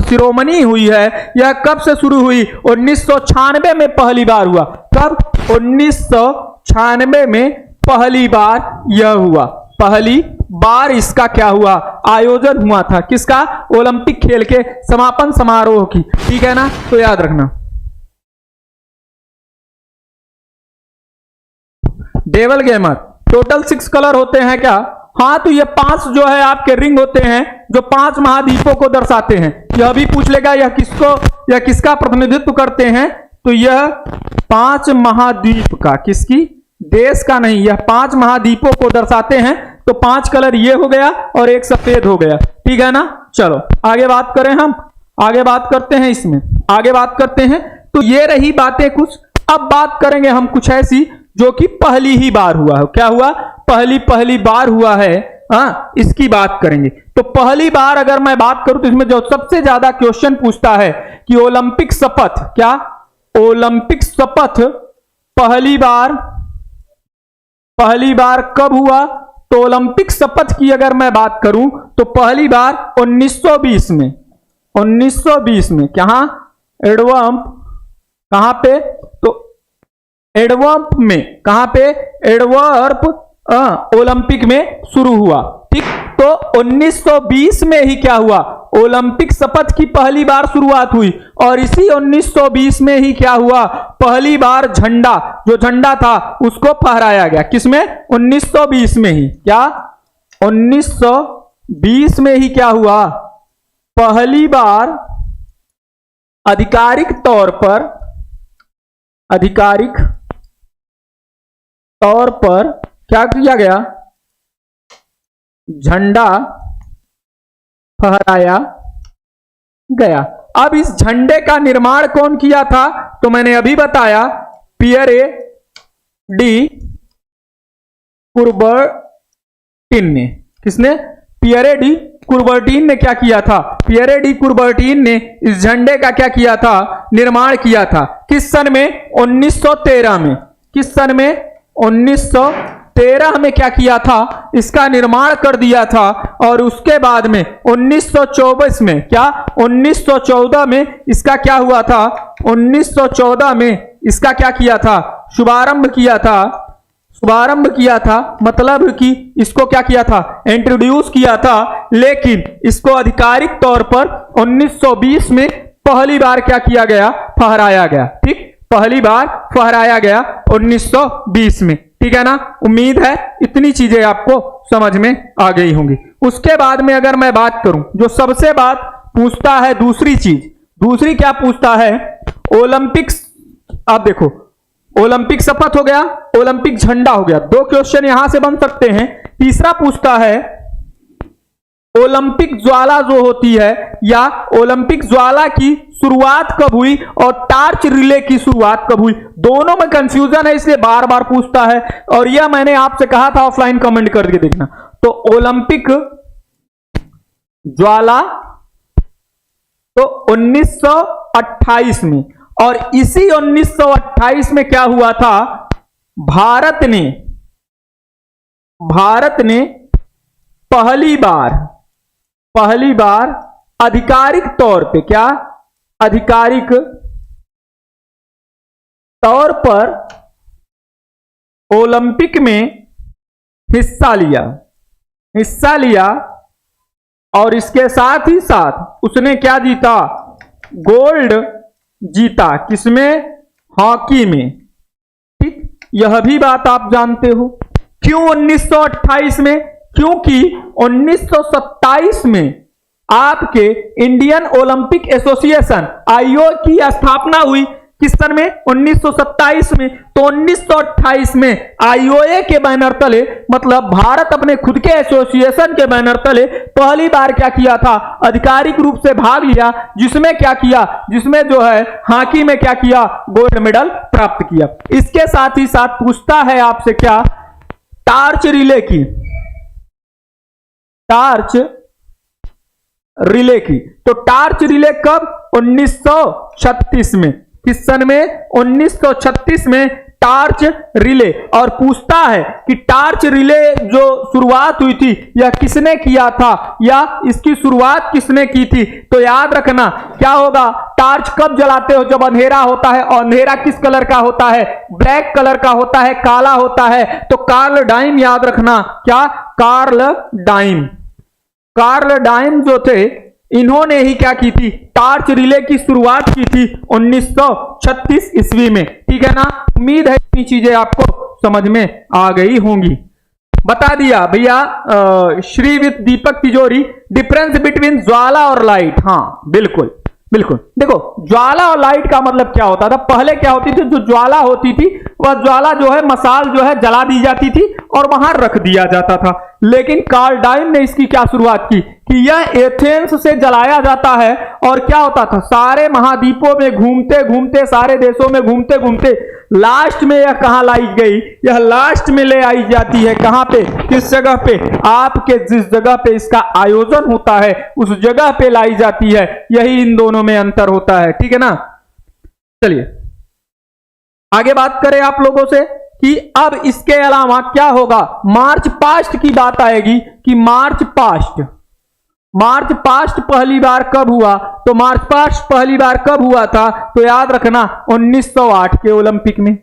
शिरोमणि हुई है, यह कब से शुरू हुई? 1996 में पहली बार हुआ। कब? 1996 में पहली बार यह हुआ, पहली बार इसका क्या हुआ? आयोजन हुआ था। किसका? ओलंपिक खेल के समापन समारोह की। ठीक है ना, तो याद रखना। डेवल गेमर, टोटल 6 कलर होते हैं क्या? हाँ, तो ये 5 जो है आपके रिंग होते हैं जो 5 महाद्वीपों को दर्शाते हैं। यह भी पूछ लेगा यह किसका प्रतिनिधित्व करते हैं, तो यह 5 महाद्वीप का, किसकी, देश का नहीं, यह 5 महाद्वीपों को दर्शाते हैं। तो 5 कलर ये हो गया और एक सफेद हो गया, ठीक है ना। चलो आगे बात करें, हम आगे बात करते हैं, इसमें आगे बात करते हैं। तो ये रही बातें कुछ। अब बात करेंगे हम कुछ ऐसी जो कि पहली ही बार हुआ है। क्या हुआ, पहली बार हुआ है, हाँ, इसकी बात करेंगे। तो पहली बार अगर मैं बात करूं तो इसमें जो सबसे ज्यादा क्वेश्चन पूछता है कि ओलंपिक शपथ, क्या ओलंपिक शपथ पहली बार कब हुआ, तो ओलंपिक शपथ की अगर मैं बात करूं तो पहली बार 1920 में, 1920 में कहां, एडवर्प, कहां पे, तो एडवर्प में, कहां पे, एडवर्प ओलंपिक में शुरू हुआ, ठीक। तो 1920 में ही क्या हुआ, ओलंपिक शपथ की पहली बार शुरुआत हुई और इसी 1920 में ही क्या हुआ, पहली बार झंडा, जो झंडा था उसको फहराया गया। किसमें, 1920 में ही, क्या 1920 में ही क्या हुआ, पहली बार आधिकारिक तौर पर क्या किया गया, झंडा फहराया गया। अब इस झंडे का निर्माण कौन किया था, तो मैंने अभी बताया, पियरे डी कुर्बर्टिन ने। किसने, पियरे डी कुर्बर्टिन ने क्या किया था, पियरे डी कुर्बर्टिन ने इस झंडे का क्या किया था, निर्माण किया था। किस सन में, 1913 में। किस सन में, 1913 में क्या किया था, इसका निर्माण कर दिया था। और उसके बाद में 1924 में, क्या 1914 में इसका क्या हुआ था, 1914 में इसका क्या किया था, शुभारंभ किया था, मतलब कि इसको क्या किया था, इंट्रोड्यूस किया था। लेकिन इसको आधिकारिक तौर पर 1920 में पहली बार क्या किया गया, फहराया गया, ठीक, पहली बार फहराया गया 1920 में, ठीक है ना। उम्मीद है इतनी चीजें आपको समझ में आ गई होंगी। उसके बाद में अगर मैं बात करूं, जो सबसे बात पूछता है, दूसरी चीज, दूसरी क्या पूछता है, ओलंपिक्स। आप देखो, ओलंपिक शपथ हो गया, ओलंपिक झंडा हो गया, 2 क्वेश्चन यहां से बन सकते हैं। तीसरा पूछता है ओलंपिक ज्वाला जो होती है, या ओलंपिक ज्वाला की शुरुआत कब हुई और टार्च रिले की शुरुआत कब हुई। दोनों में कंफ्यूजन है, इसलिए बार बार पूछता है। और यह मैंने आपसे कहा था ऑफलाइन कमेंट करके देखना। तो ओलंपिक ज्वाला तो 1928 में, और इसी 1928 में क्या हुआ था, भारत ने पहली बार आधिकारिक तौर पे, क्या आधिकारिक तौर पर ओलंपिक में हिस्सा लिया। और इसके साथ ही साथ उसने क्या जीता, गोल्ड जीता। किसमें, हॉकी में, ठीक। यह भी बात आप जानते हो। क्यों 1928 में, क्योंकि 1927 में आपके इंडियन ओलंपिक एसोसिएशन आईओ की स्थापना हुई। किस सन में, 1927 में। तो 1928 में आईओए के बैनर तले, मतलब भारत अपने खुद के एसोसिएशन के बैनर तले पहली बार क्या किया था, आधिकारिक रूप से भाग लिया। जिसमें क्या किया, जिसमें जो है हॉकी में क्या किया, गोल्ड मेडल प्राप्त किया। इसके साथ ही साथ पूछता है आपसे क्या, टार्च रिले की। तो टार्च रिले कब, 1936 में। किस सन में, 1936 में टार्च रिले। और पूछता है कि टार्च रिले जो शुरुआत हुई थी यह किसने किया था, या इसकी शुरुआत किसने की थी। तो याद रखना क्या होगा, टार्च कब जलाते हो, जब अंधेरा होता है। और अंधेरा किस कलर का होता है, ब्लैक कलर का होता है, काला होता है। तो कार्ल डाइम याद रखना, क्या, कार्ल डाइम जो थे, इन्होंने ही क्या की थी, टार्च रिले की शुरुआत की थी 1936 ईस्वी में, ठीक है ना। उम्मीद है इतनी चीजें आपको समझ में आ गई होंगी। बता दिया भैया श्री विद दीपक तिजोरी, डिफरेंस बिटवीन ज्वाला और लाइट। हाँ बिल्कुल बिल्कुल, देखो ज्वाला और लाइट का मतलब क्या होता था। पहले क्या होती थी, जो ज्वाला होती थी वह ज्वाला जो है मसाल जो है जला दी जाती थी और वहां रख दिया जाता था। लेकिन कार्ल डाइन ने इसकी क्या शुरुआत की कि यह एथेंस से जलाया जाता है और क्या होता था, सारे महाद्वीपों में घूमते घूमते, सारे देशों में घूमते घूमते लास्ट में यह कहां लाई गई, यह लास्ट में ले आई जाती है। कहां पे, किस जगह पे, आपके जिस जगह पे इसका आयोजन होता है उस जगह पे लाई जाती है। यही इन दोनों में अंतर होता है, ठीक है ना। चलिए आगे बात करें आप लोगों से कि अब इसके अलावा क्या होगा। मार्च पास्ट की बात आएगी कि मार्च पास्ट पहली बार कब हुआ, तो मार्च पास्ट पहली बार कब हुआ था, तो याद रखना 1908 के ओलंपिक में,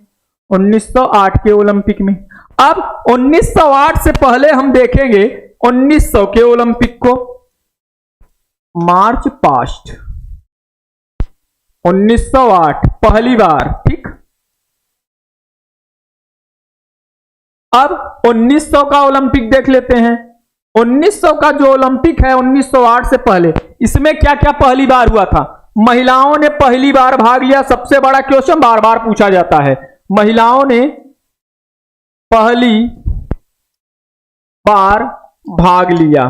1908 के ओलंपिक में। अब 1908 से पहले हम देखेंगे 1900 के ओलंपिक को। मार्च पास्ट 1908 पहली बार, ठीक। अब 1900 का ओलंपिक देख लेते हैं। 1900 का जो ओलंपिक है 1908 से पहले, इसमें क्या क्या पहली बार हुआ था। महिलाओं ने पहली बार भाग लिया। सबसे बड़ा क्वेश्चन बार बार पूछा जाता है, महिलाओं ने पहली बार भाग लिया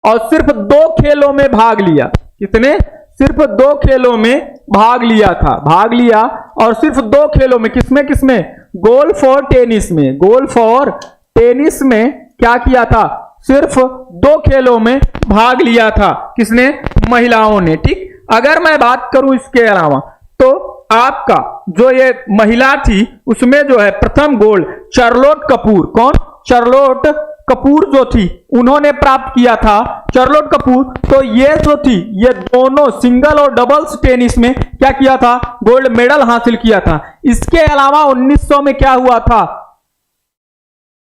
और सिर्फ 2 खेलों में भाग लिया। कितने, सिर्फ 2 खेलों में भाग लिया था, भाग लिया और सिर्फ 2 खेलों में। किसमें किसमें, गोल्फ और टेनिस में। गोल्फ और टेनिस में क्या किया था, सिर्फ 2 खेलों में भाग लिया था। किसने, महिलाओं ने, ठीक। अगर मैं बात करूं इसके अलावा तो आपका जो ये महिला थी उसमें जो है प्रथम गोल्ड चार्लोट कपूर, कौन, चार्लोट कपूर जो थी उन्होंने प्राप्त किया था, चार्लोट कपूर। तो ये जो थी ये दोनों सिंगल और डबल्स टेनिस में क्या किया था, गोल्ड मेडल हासिल किया था। इसके अलावा 1900 में क्या हुआ था,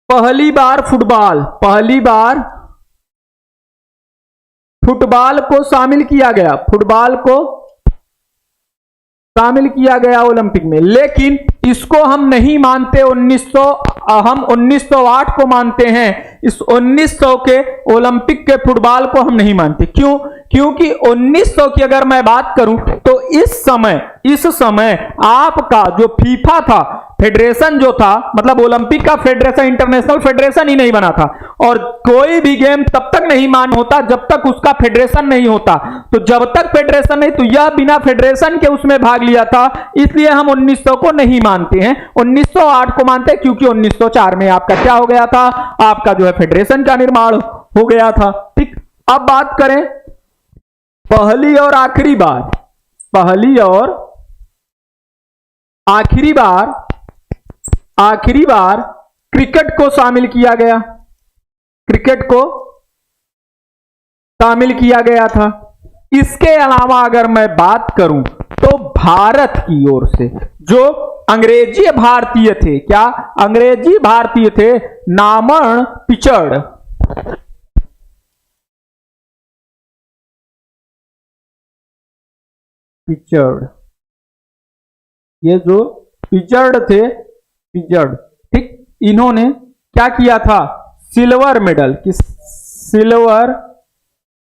पहली बार फुटबॉल को शामिल किया गया, फुटबॉल को शामिल किया गया ओलंपिक में। लेकिन इसको हम नहीं मानते 1900, हम 1908 को मानते हैं। इस 1900 के ओलंपिक के फुटबॉल को हम नहीं मानते। क्यों, क्योंकि 1900 की अगर मैं बात करूं तो इस समय आपका जो फीफा था, फेडरेशन जो था, मतलब ओलंपिक का फेडरेशन इंटरनेशनल फेडरेशन ही नहीं बना था। और कोई भी गेम तब तक नहीं मान होता जब तक उसका फेडरेशन नहीं होता। तो जब तक फेडरेशन नहीं, तो यह बिना फेडरेशन के उसमें भाग लिया था, इसलिए हम 1900 को नहीं मानते हैं। 1908 को मानते हैं क्योंकि 1904 में आपका क्या हो गया था, आपका जो है फेडरेशन का निर्माण हो गया था, ठीक। अब बात करें पहली और आखिरी बार क्रिकेट को शामिल किया गया, क्रिकेट को शामिल किया गया था। इसके अलावा अगर मैं बात करूं तो भारत की ओर से जो अंग्रेजी भारतीय थे, क्या अंग्रेजी भारतीय थे, नामन पिचर्ड, ये जो पिचर्ड थे, ठीक, इन्होंने क्या किया था, सिल्वर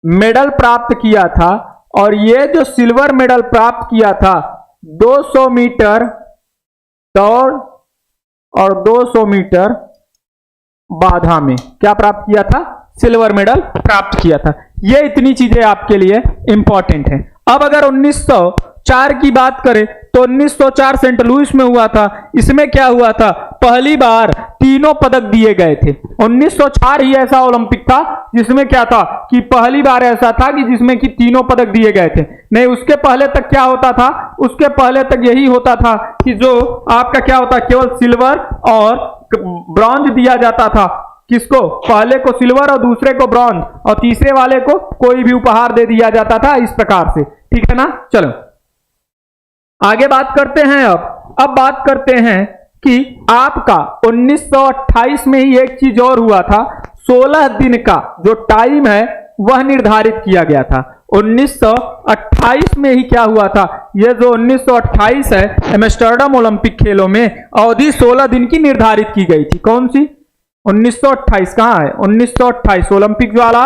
मेडल प्राप्त किया था। और ये जो सिल्वर मेडल प्राप्त किया था 200 मीटर दौड़ और 200 मीटर बाधा में क्या प्राप्त किया था, सिल्वर मेडल प्राप्त किया था। ये इतनी चीजें आपके लिए इंपॉर्टेंट हैं। अब अगर 1904 की बात करें तो 1904 सेंट लुइस में हुआ था। इसमें क्या हुआ था, पहली बार तीनों पदक दिए गए थे। 1904 ही ऐसा ओलंपिक था जिसमें क्या था कि पहली बार ऐसा था कि जिसमें कि तीनों पदक दिए गए थे। नहीं, उसके पहले तक क्या होता था, उसके पहले तक यही होता था कि जो आपका क्या होता, केवल सिल्वर और ब्रॉन्ज दिया जाता था। किसको, पहले को सिल्वर और दूसरे को ब्रॉन्ज और तीसरे वाले को कोई भी उपहार दे दिया जाता था, इस प्रकार से, ठीक है ना। चलो आगे बात करते हैं। अब बात करते हैं कि आपका 1928 में ही एक चीज और हुआ था, 16 दिन का जो टाइम है वह निर्धारित किया गया था। 1928 में ही क्या हुआ था, यह जो 1928 है एम्स्टर्डम ओलंपिक खेलों में अवधि 16 दिन की निर्धारित की गई थी। कौन सी, 1928 कहां है? 1928 ओलंपिक ज्वाला।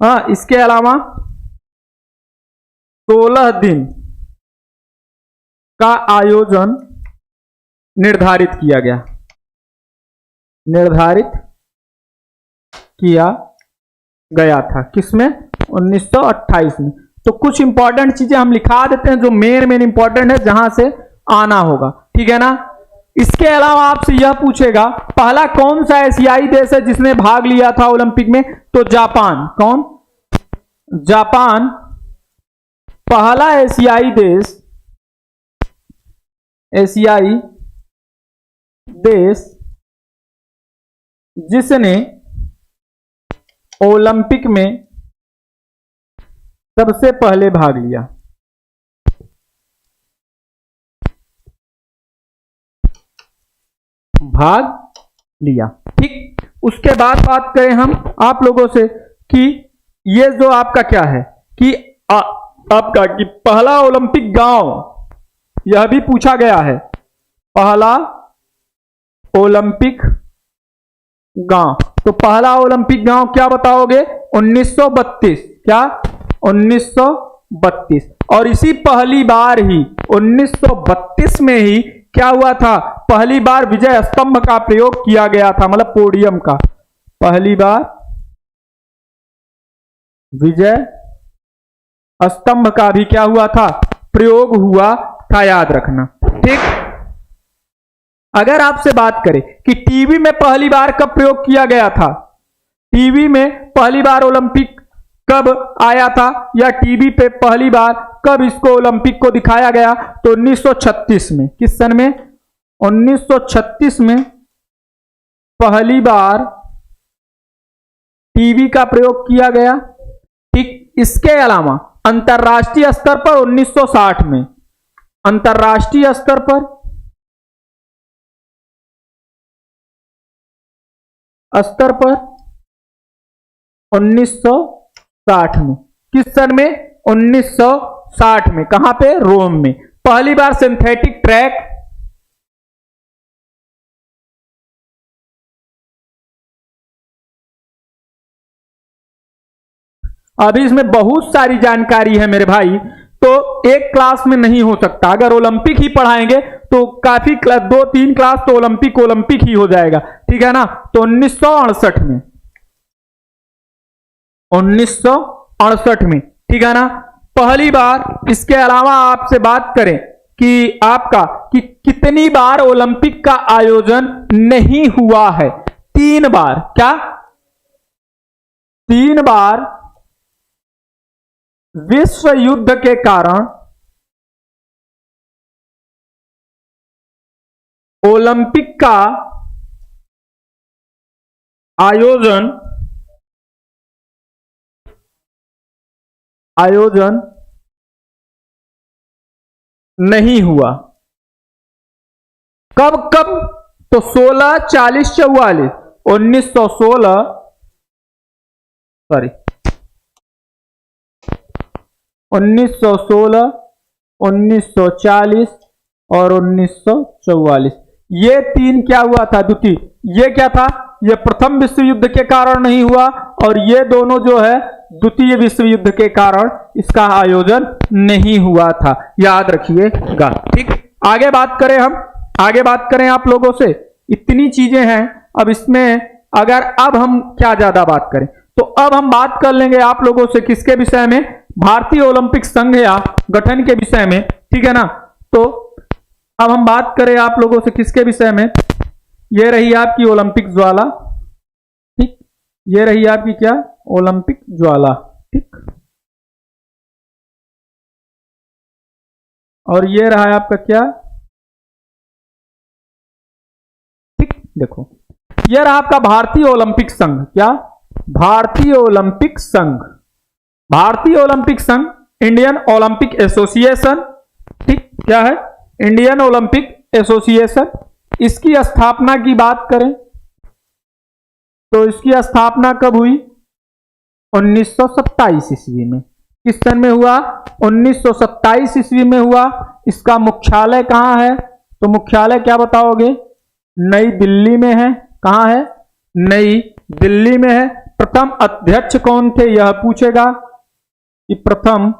हाँ, इसके अलावा 16 दिन का आयोजन निर्धारित किया गया, निर्धारित किया गया था किसमें? 1928 में। तो कुछ इंपॉर्टेंट चीजें हम लिखा देते हैं जो मेन इंपॉर्टेंट है, जहां से आना होगा, ठीक है ना। इसके अलावा आपसे यह पूछेगा पहला कौन सा एशियाई देश है जिसने भाग लिया था ओलंपिक में? तो जापान। कौन? जापान पहला एशियाई देश, एशियाई देश जिसने ओलंपिक में सबसे पहले भाग लिया। ठीक। उसके बाद बात करें हम आप लोगों से कि ये जो आपका क्या है कि आपका कि पहला ओलंपिक गांव, यह भी पूछा गया है। पहला ओलंपिक गांव, तो पहला ओलंपिक गांव क्या बताओगे? 1932। क्या? 1932। और इसी पहली बार ही 1932 में ही क्या हुआ था? पहली बार विजय स्तंभ का प्रयोग किया गया था, मतलब पोडियम का। पहली बार विजय स्तंभ का भी क्या हुआ था? प्रयोग हुआ था, याद रखना। ठीक। अगर आपसे बात करें कि टीवी में पहली बार कब प्रयोग किया गया था, टीवी में पहली बार ओलंपिक कब आया था, या टीवी पे पहली बार कब इसको ओलंपिक को दिखाया गया? तो 1936 में। किस सन में? 1936 में पहली बार टीवी का प्रयोग किया गया। ठीक। इसके अलावा अंतरराष्ट्रीय स्तर पर 1960 में, अंतरराष्ट्रीय स्तर पर 1960 में। किस सन में? 1960 में। कहां पे? रोम में। पहली बार सिंथेटिक ट्रैक, अभी इसमें बहुत सारी जानकारी है मेरे भाई, तो एक क्लास में नहीं हो सकता। अगर ओलंपिक ही पढ़ाएंगे तो काफी 2-3 क्लास तो ओलंपिक ही हो जाएगा, ठीक है ना। तो 1968 में, 1968 में, ठीक है ना, पहली बार। इसके अलावा आपसे बात करें कि आपका कि कितनी बार ओलंपिक का आयोजन नहीं हुआ है? 3 बार। क्या? 3 बार विश्व युद्ध के कारण ओलंपिक का आयोजन नहीं हुआ। कब कब? तो 16, 40, 44। 1916 1916, 1940 और 1944। ये 3 क्या हुआ था? द्वितीय। ये क्या था? ये प्रथम विश्व युद्ध के कारण नहीं हुआ, और ये दोनों जो है द्वितीय विश्व युद्ध के कारण इसका आयोजन नहीं हुआ था, याद रखिएगा। ठीक। आगे बात करें हम, आगे बात करें आप लोगों से, इतनी चीजें हैं। अब इसमें अगर अब हम क्या ज्यादा बात करें, तो अब हम बात कर लेंगे आप लोगों से किसके विषय में? भारतीय ओलंपिक संघ या गठन के विषय में, ठीक है ना। तो अब हम बात करें आप लोगों से किसके विषय में? ये रही आपकी ओलंपिक ज्वाला। ठीक। ये रही आपकी क्या? ओलंपिक ज्वाला। ठीक। और ये रहा आपका क्या? ठीक। देखो, ये रहा आपका भारतीय ओलंपिक संघ। क्या? भारतीय ओलंपिक संघ। भारतीय ओलंपिक संघ, इंडियन ओलंपिक एसोसिएशन। ठीक। क्या है? Indian Olympic association. इसकी स्थापना की बात करें तो इसकी स्थापना कब हुई? 1927 ईस्वी में। किस सन में हुआ? 1927 ईस्वी में हुआ। इसका मुख्यालय कहां है? तो मुख्यालय क्या बताओगे? नई दिल्ली में है। कहां है? नई दिल्ली में है। प्रथम अध्यक्ष कौन थे यह पूछेगा कि प्रथम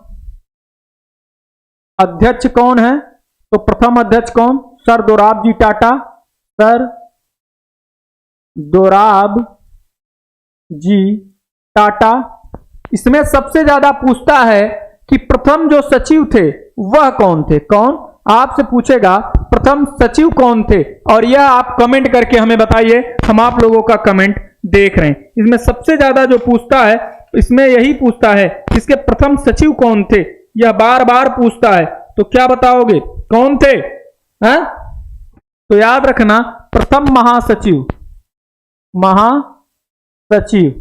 अध्यक्ष कौन है, तो प्रथम अध्यक्ष कौन, सर दोराबजी टाटा। सर दोराबजी टाटा। इसमें सबसे ज्यादा पूछता है कि प्रथम जो सचिव थे वह कौन थे, कौन आपसे पूछेगा प्रथम सचिव कौन थे, और यह आप कमेंट करके हमें बताइए, हम आप लोगों का कमेंट देख रहे हैं। इसमें सबसे ज्यादा जो पूछता है इसमें यही पूछता है इसके प्रथम सचिव कौन थे, यह बार बार पूछता है। तो क्या बताओगे कौन थे, हैं? तो याद रखना प्रथम महासचिव, महासचिव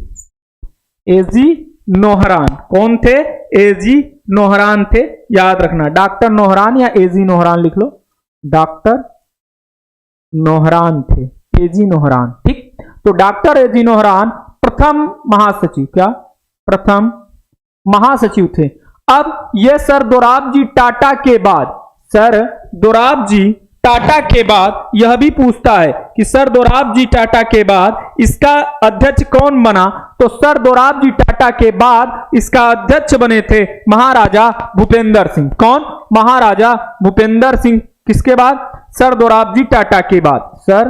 एजी नौहरान। कौन थे, एजी नौहरान थे, याद रखना। डॉक्टर नौहरान या एजी नौहरान लिख लो, डॉक्टर नौहरान थे, एजी नौहरान। ठीक, तो डॉक्टर एजी नौहरान प्रथम महासचिव, क्या प्रथम महासचिव थे। अब यह सर दोराबजी टाटा के बाद, सर दोराबजी टाटा के बाद यह भी पूछता है कि सर दोराबजी टाटा के बाद इसका अध्यक्ष कौन बना, तो सर दोराबजी टाटा के बाद इसका अध्यक्ष बने थे महाराजा भूपेंद्र सिंह। कौन, महाराजा भूपेंद्र सिंह। किसके बाद, सर दोराबजी टाटा के बाद। सर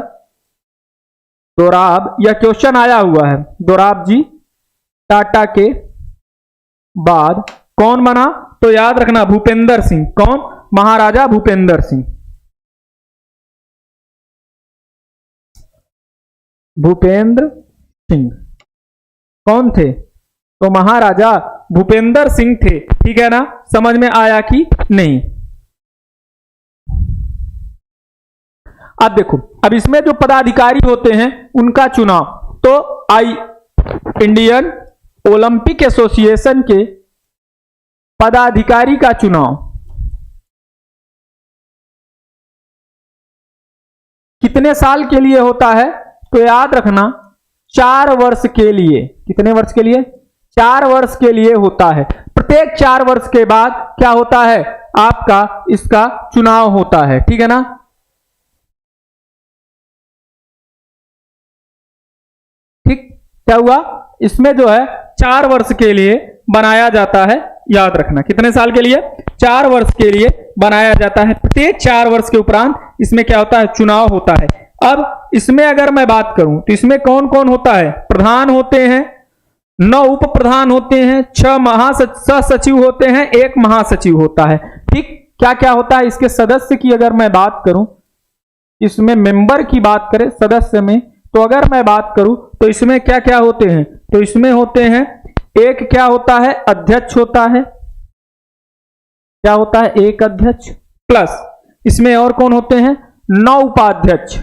दोराब, यह क्वेश्चन आया हुआ है, दोराबजी टाटा के बाद कौन बना, तो याद रखना भूपेंद्र सिंह। कौन, महाराजा भूपेंद्र सिंह। भूपेंद्र सिंह कौन थे, तो महाराजा भूपेंद्र सिंह थे। ठीक है ना, समझ में आया कि नहीं। अब देखो, अब इसमें जो पदाधिकारी होते हैं उनका चुनाव, तो इंडियन ओलंपिक एसोसिएशन के पदाधिकारी का चुनाव कितने साल के लिए होता है, तो याद रखना 4 वर्ष के लिए। कितने वर्ष के लिए, 4 वर्ष के लिए होता है। प्रत्येक 4 वर्ष के बाद क्या होता है, आपका इसका चुनाव होता है। ठीक है ना, ठीक, क्या हुआ, इसमें जो है 4 वर्ष के लिए बनाया जाता है। याद रखना कितने साल के लिए, 4 वर्ष के लिए बनाया जाता है। प्रत्येक 4 वर्ष के उपरांत इसमें क्या होता है, चुनाव होता है। अब इसमें अगर मैं बात करूं तो इसमें कौन कौन होता है, प्रधान होते हैं, 9 उप प्रधान होते हैं, 6 सचिव होते हैं, 1 महासचिव होता है। ठीक, क्या क्या होता है इसके सदस्य की अगर मैं बात करूं, इसमें मेंबर की बात करें सदस्य में, तो अगर मैं बात करूं तो इसमें क्या क्या होते हैं, तो इसमें होते हैं, एक क्या होता है, अध्यक्ष होता है। क्या होता है, एक अध्यक्ष, प्लस इसमें और कौन होते हैं, 9 उपाध्यक्ष।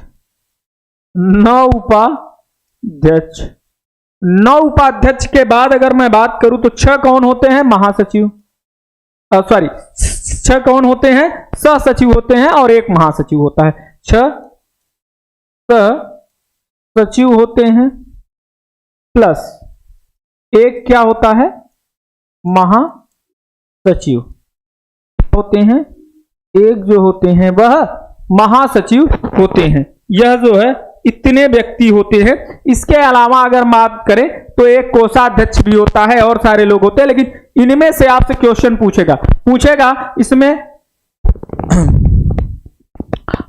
9 उपाध्यक्ष, 9 उपाध्यक्ष के बाद अगर मैं बात करूं तो 6 कौन होते हैं, महासचिव, 6 कौन होते हैं, सहसचिव होते हैं, और 1 महासचिव होता है। 6 सचिव होते हैं, प्लस 1 क्या होता है, महासचिव होते हैं, 1 जो होते हैं वह महासचिव होते हैं। यह जो है इतने व्यक्ति होते हैं। इसके अलावा अगर बात करें तो 1 कोषाध्यक्ष भी होता है और सारे लोग होते हैं, लेकिन इनमें से आपसे क्वेश्चन पूछेगा इसमें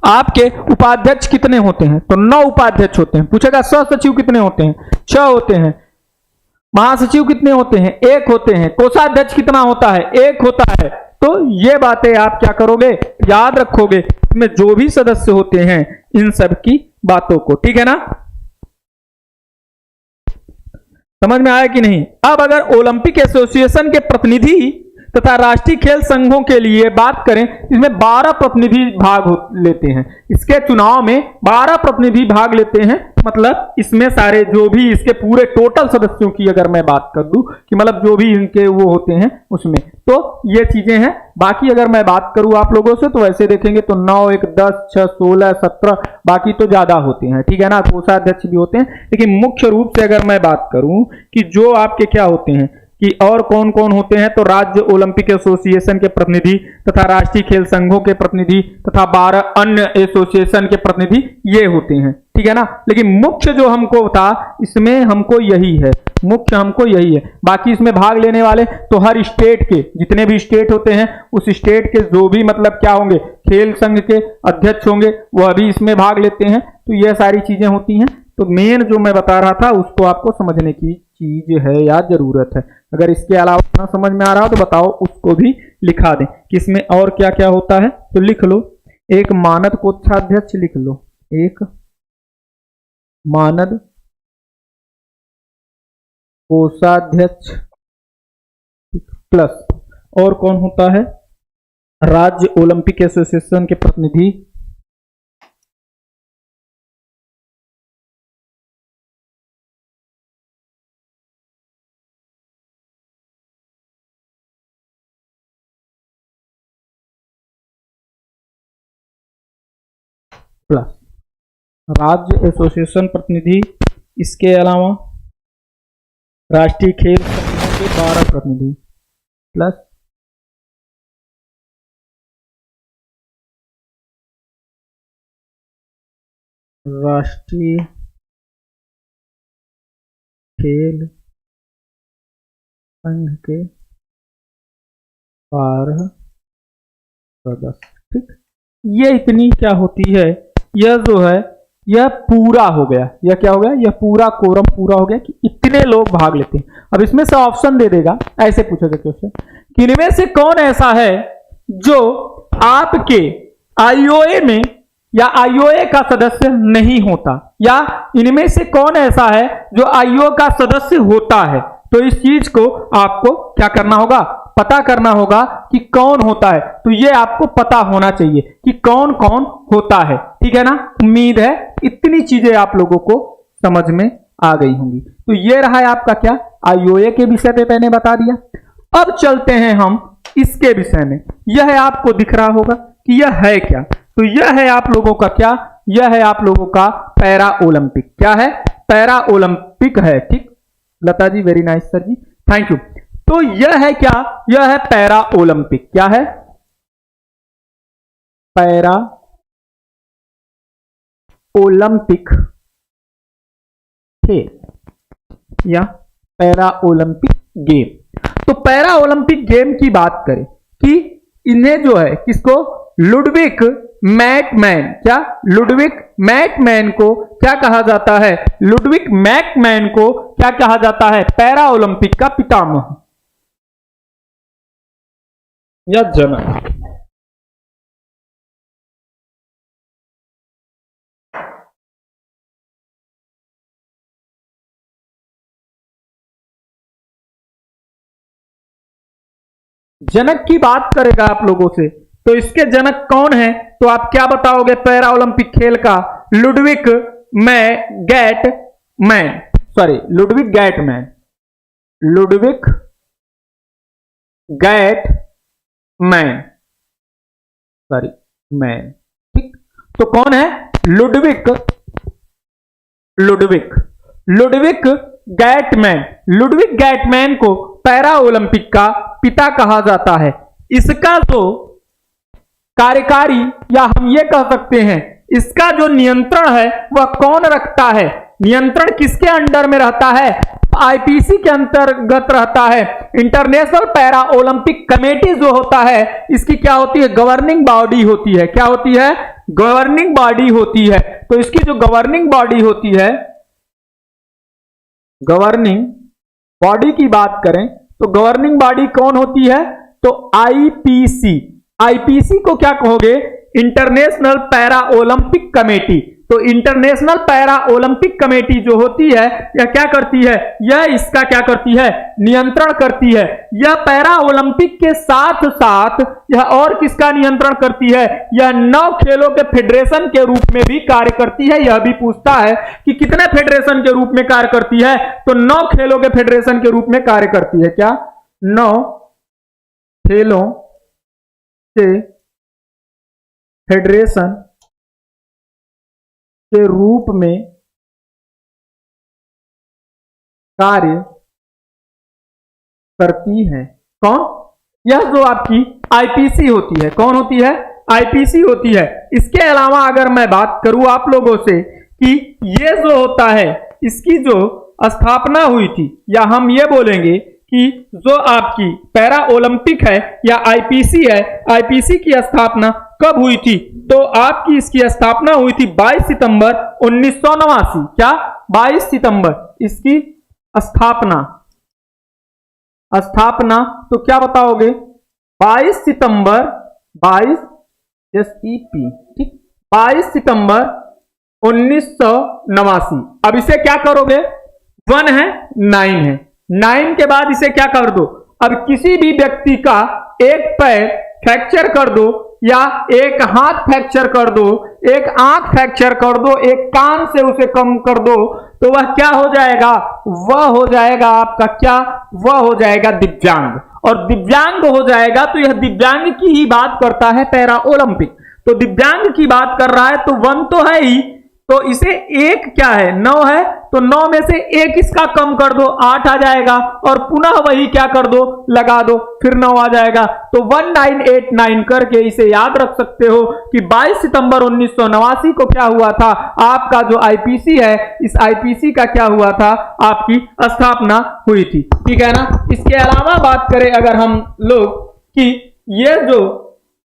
आपके उपाध्यक्ष कितने होते हैं, तो 9 उपाध्यक्ष होते हैं। पूछेगा सहसचिव कितने होते हैं, 6 होते हैं। महासचिव कितने होते हैं, 1 होते हैं। कोषाध्यक्ष कितना होता है, 1 होता है। तो ये बातें आप क्या करोगे, याद रखोगे, इसमें जो भी सदस्य होते हैं इन सब की बातों को। ठीक है ना, समझ में आया कि नहीं। अब अगर ओलंपिक एसोसिएशन के प्रतिनिधि तथा राष्ट्रीय खेल संघों के लिए बात करें, इसमें 12 प्रतिनिधि भाग लेते हैं। इसके चुनाव में 12 प्रतिनिधि भाग लेते हैं। मतलब इसमें सारे जो भी इसके पूरे टोटल सदस्यों की अगर मैं बात कर दूं कि मतलब जो भी इनके वो होते हैं उसमें, तो ये चीजें हैं। बाकी अगर मैं बात करूं आप लोगों से तो वैसे देखेंगे तो 9, 1, 10, 6, 16, 17, बाकी तो ज्यादा होते हैं। ठीक है ना, कोषाध्यक्ष भी होते हैं, लेकिन मुख्य रूप से अगर मैं बात करूं कि जो आपके क्या होते हैं कि और कौन कौन होते हैं, तो राज्य ओलंपिक एसोसिएशन के प्रतिनिधि तथा राष्ट्रीय खेल संघों के प्रतिनिधि तथा 12 अन्य एसोसिएशन के प्रतिनिधि ये होते हैं। ठीक है ना। लेकिन मुख्य जो हमको था इसमें हमको यही है, मुख्य हमको यही है। बाकी इसमें भाग लेने वाले तो हर स्टेट के जितने भी स्टेट होते हैं उस स्टेट के जो भी मतलब क्या होंगे खेल संघ के अध्यक्ष होंगे वह भी इसमें भाग लेते हैं। तो यह सारी चीजें होती हैं। तो मेन जो मैं बता रहा था उसको आपको समझने की चीज है या जरूरत है। अगर इसके अलावा ना समझ में आ रहा हो तो बताओ, उसको भी लिखा दें कि इसमें और क्या क्या होता है। तो लिख लो, एक मानद कोषाध्यक्ष लिख लो, एक मानद कोषाध्यक्ष प्लस और कौन होता है, राज्य ओलंपिक एसोसिएशन के प्रतिनिधि प्लस राज्य एसोसिएशन प्रतिनिधि। इसके अलावा राष्ट्रीय खेल संघों के 12 प्रतिनिधि प्लस राष्ट्रीय खेल संघ के 12 सदस्य। ठीक, ये इतनी क्या होती है, यह जो है यह पूरा हो गया। यह क्या हो गया, यह पूरा कोरम पूरा हो गया कि इतने लोग भाग लेते हैं। अब इसमें से ऑप्शन दे देगा, ऐसे पूछेगा क्वेश्चन कि इनमें से कौन ऐसा है जो आपके आईओए में या आईओए का सदस्य नहीं होता, या इनमें से कौन ऐसा है जो आईओए का सदस्य होता है। तो इस चीज को आपको क्या करना होगा, पता करना होगा कि कौन होता है। तो ये आपको पता होना चाहिए कि कौन कौन होता है, ठीक है ना। उम्मीद है इतनी चीजें आप लोगों को समझ में आ गई होंगी। तो ये रहा है आपका क्या, आईओए के विषय पे मैंने बता दिया। अब चलते हैं हम इसके विषय में। यह आपको दिख रहा होगा कि यह है क्या। तो यह है आप लोगों का क्या, यह है आप लोगों का पैरा ओलंपिक। क्या है, पैरा ओलंपिक है। ठीक, Lata ji very nice sir ji, thank you. तो यह है क्या, यह है पैरा ओलंपिक। क्या है, पैरा ओलंपिक खेल या पैरा ओलंपिक गेम। तो पैरा ओलंपिक गेम की बात करें कि इन्हें जो है किसको, लुडविग मैकमैन, क्या लुडविग मैकमैन को क्या कहा जाता है, लुडविग मैकमैन को क्या कहा जाता है, पैरा ओलंपिक का पितामह या जनक। जनक की बात करेगा आप लोगों से, तो इसके जनक कौन है, तो आप क्या बताओगे पैरा ओलंपिक खेल का, Ludwig Guttmann, sorry Ludwig Guttmann, Ludwig Guttmann, sorry man. ठीक, तो कौन है, लुडविग गैटमैन। लुडविग गैटमैन को पैरा ओलंपिक का पिता कहा जाता है। इसका जो कार्यकारी या हम ये कह सकते हैं इसका जो नियंत्रण है वह कौन रखता है, नियंत्रण किसके अंडर में रहता है, आईपीसी के अंतर्गत रहता है। इंटरनेशनल पैरा ओलंपिक कमेटी जो होता है इसकी क्या होती है, गवर्निंग बॉडी होती है। क्या होती है, गवर्निंग बॉडी होती है। तो इसकी जो गवर्निंग बॉडी होती है, गवर्निंग बॉडी की बात करें तो गवर्निंग बॉडी कौन होती है, तो आईपीसी। आईपीसी को क्या कहोगे, इंटरनेशनल पैरा ओलंपिक कमेटी। तो इंटरनेशनल पैरा ओलंपिक कमेटी जो होती है यह क्या करती है, यह इसका क्या करती है, नियंत्रण करती है। यह पैरा ओलंपिक के साथ साथ यह और किसका नियंत्रण करती है, यह 9 खेलों के फेडरेशन के रूप में भी कार्य करती है। यह भी पूछता है कि कितने फेडरेशन के रूप में कार्य करती है, तो 9 खेलों के फेडरेशन के रूप में कार्य करती है। क्या, 9 खेलों के फेडरेशन के रूप में कार्य करती है। कौन, यह जो आपकी आईपीसी होती है। कौन होती है, आईपीसी होती है। इसके अलावा अगर मैं बात करूं आप लोगों से कि ये जो होता है इसकी जो स्थापना हुई थी, या हम ये बोलेंगे कि जो आपकी पैरा ओलंपिक है या आईपीसी है, आईपीसी की स्थापना कब हुई थी? तो आपकी इसकी स्थापना हुई थी 22 सितंबर 1989। क्या 22 सितंबर इसकी स्थापना? तो क्या बताओगे? 22 सितंबर 22 SEP, ठीक, 22 सितंबर 1989। अब इसे क्या करोगे? 1 है 9 है, 9 के बाद इसे क्या कर दो? अब किसी भी व्यक्ति का एक पैर फ्रैक्चर कर दो, या एक हाथ फ्रैक्चर कर दो, एक आंख फ्रैक्चर कर दो, एक कान से उसे कम कर दो, तो वह क्या हो जाएगा? वह हो जाएगा आपका क्या? वह हो जाएगा दिव्यांग। और दिव्यांग हो जाएगा तो यह दिव्यांग की ही बात करता है पैरा ओलंपिक। तो दिव्यांग की बात कर रहा है तो 1 तो है ही, तो इसे एक क्या है? 9 है, तो 9 में से एक इसका कम कर दो, 8 आ जाएगा, और पुनः वही क्या कर दो? लगा दो, फिर 9 आ जाएगा। तो 1989 करके इसे याद रख सकते हो कि 22 सितंबर 1989 को क्या हुआ था? आपका जो आईपीसी है, इस आईपीसी का क्या हुआ था? आपकी स्थापना हुई थी, ठीक है ना। इसके अलावा बात करें अगर हम लोग कि ये जो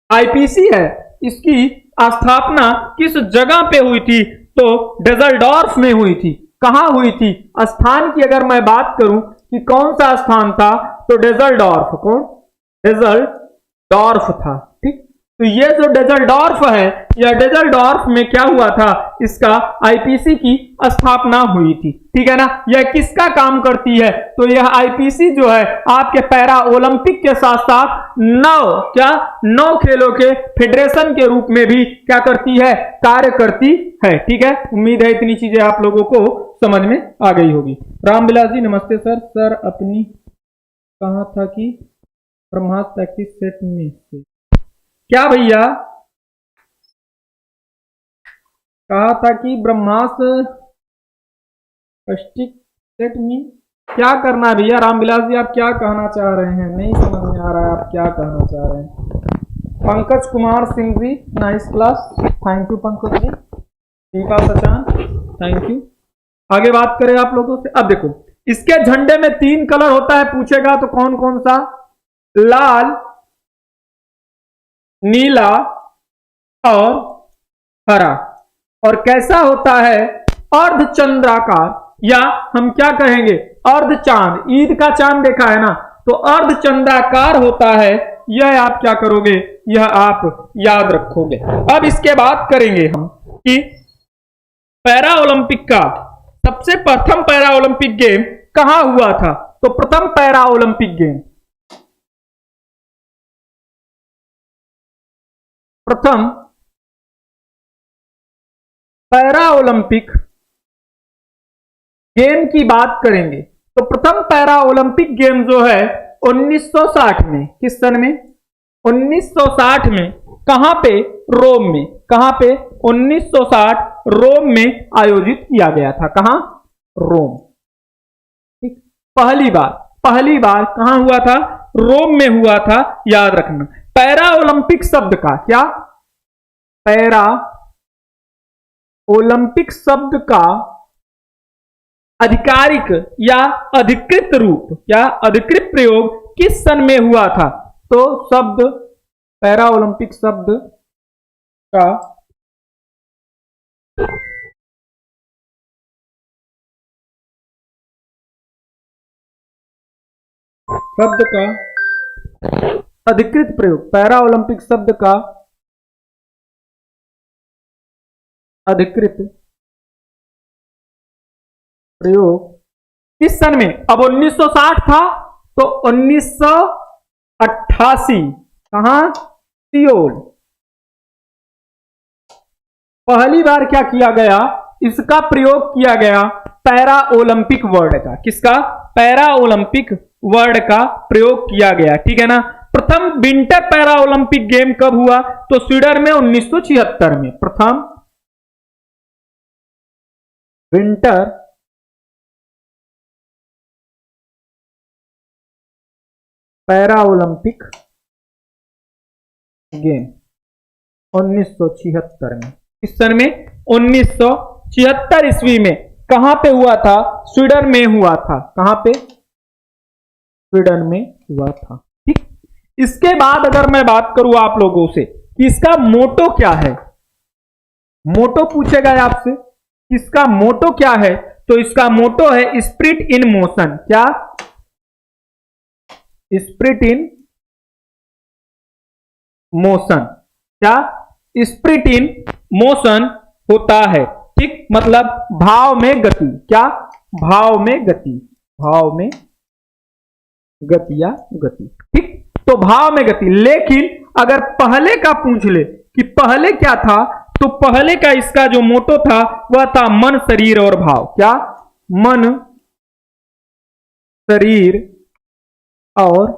आईपीसी है इसकी स्थापना किस जगह पे हुई थी? तो डेजल्डॉर्फ में हुई थी। कहां हुई थी? स्थान की अगर मैं बात करूं कि कौन सा स्थान था, तो डेजल्डॉर्फ। कौन? डेजल्डॉर्फ था, ठीक। तो ये जो डेजल्डॉर्फ है, या डेजल्डॉर्फ में क्या हुआ था? इसका आईपीसी की स्थापना हुई थी, ठीक है ना। यह किसका काम करती है? तो यह आईपीसी जो है आपके पैरा ओलंपिक के साथ साथ 9 खेलों के फेडरेशन के रूप में भी क्या करती है? कार्य करती है, ठीक है। उम्मीद है इतनी चीजें आप लोगों को समझ में आ गई होगी। रामविलास जी नमस्ते सर। सर अपनी कहा था कि ब्रह्मास्त्र प्रैक्टिस सेट में से क्या भैया? कहा था कि ब्रह्मास्त्र प्रैक्टिस सेट में क्या करना है भैया? रामविलास जी आप क्या कहना चाह रहे हैं? नहीं समझ में आ रहा है आप क्या कहना चाह रहे हैं। Pankaj Kumar Singh ji nice class, thank you Pankaj ji. Deepa Sachan thank you. आगे बात करें आप लोगों से। अब देखो इसके झंडे में 3 कलर होता है, पूछेगा तो कौन कौन सा? लाल, नीला और हरा। और कैसा होता है? अर्धचंद्राकार, या हम क्या कहेंगे? अर्धचांद। ईद का चांद देखा है ना, तो अर्धचंद्राकार होता है। यह आप क्या करोगे? यह आप याद रखोगे। अब इसके बात करेंगे हम कि पैरा ओलंपिक का सबसे प्रथम पैरा ओलंपिक गेम कहां हुआ था? तो प्रथम पैरा ओलंपिक गेम, प्रथम पैरा ओलंपिक गेम की बात करेंगे तो प्रथम पैरा ओलंपिक गेम जो है 1960 में। किस सन में? 1960 में। कहां पे? रोम में। कहां पे? 1960 रोम में आयोजित किया गया था। कहां? रोम, ठीक। पहली बार कहां हुआ था? रोम में हुआ था, याद रखना। पैरा ओलंपिक शब्द का क्या? पैरा ओलंपिक शब्द का आधिकारिक या अधिकृत रूप, क्या अधिकृत प्रयोग किस सन में हुआ था? तो शब्द पैरा ओलंपिक शब्द का अधिकृत प्रयोग, पैरा ओलंपिक शब्द का अधिकृत प्रयोग किस सन में? अब 1960 था तो 1988 कहां? सियोल। पहली बार क्या किया गया? इसका प्रयोग किया गया पैरा ओलंपिक वर्ड का। किसका? पैरा ओलंपिक वर्ड का प्रयोग किया गया, ठीक है ना। प्रथम विंटर पैरा ओलंपिक गेम कब हुआ? तो स्वीडन में 1976 में। प्रथम विंटर पैरा ओलंपिक गेम 1976 में। किस सन में? 1976 ईस्वी में कहां पे हुआ था? स्वीडन में हुआ था। कहां पे? स्वीडन में हुआ था। ठीक। इसके बाद अगर मैं बात करूं आप लोगों से कि इसका मोटो क्या है, मोटो पूछेगा आपसे, इसका मोटो क्या है, तो इसका मोटो है स्पिरिट इन मोशन। क्या? Spirit in motion. क्या? स्पिरिट इन मोशन होता है। ठीक, मतलब भाव में गति। क्या? भाव में गति। भाव में गति या गति। ठीक, तो भाव में गति। लेकिन अगर पहले का पूछ ले कि पहले क्या था, तो पहले का इसका जो मोटो था वह था मन, शरीर और भाव। क्या? मन, शरीर और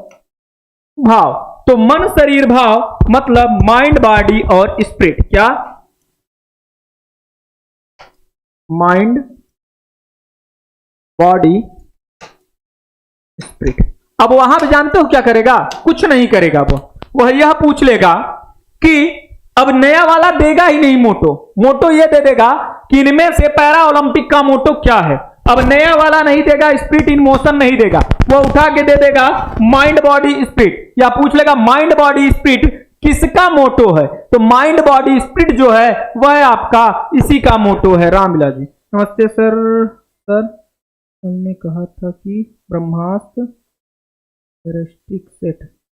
भाव। तो मन, शरीर, भाव मतलब माइंड, बॉडी और स्पिरिट। क्या? Mind, body, spirit. अब वहां पे जानते हो क्या करेगा? कुछ नहीं करेगा। वह यह पूछ लेगा कि अब नया वाला देगा ही नहीं मोटो। मोटो यह दे देगा कि इनमें से पैरा ओलंपिक का मोटो क्या है। अब नया वाला नहीं देगा, स्पिरिट इन मोशन नहीं देगा, वो उठा के दे देगा माइंड, बॉडी, स्पिरिट। या पूछ लेगा माइंड, बॉडी, स्पिरिट किसका मोटो है, तो माइंड, बॉडी, स्पिरिट जो है वह आपका इसी का मोटो है। रामविलास जी नमस्ते सर। सर हमने कहा था कि ब्रह्मास्त्र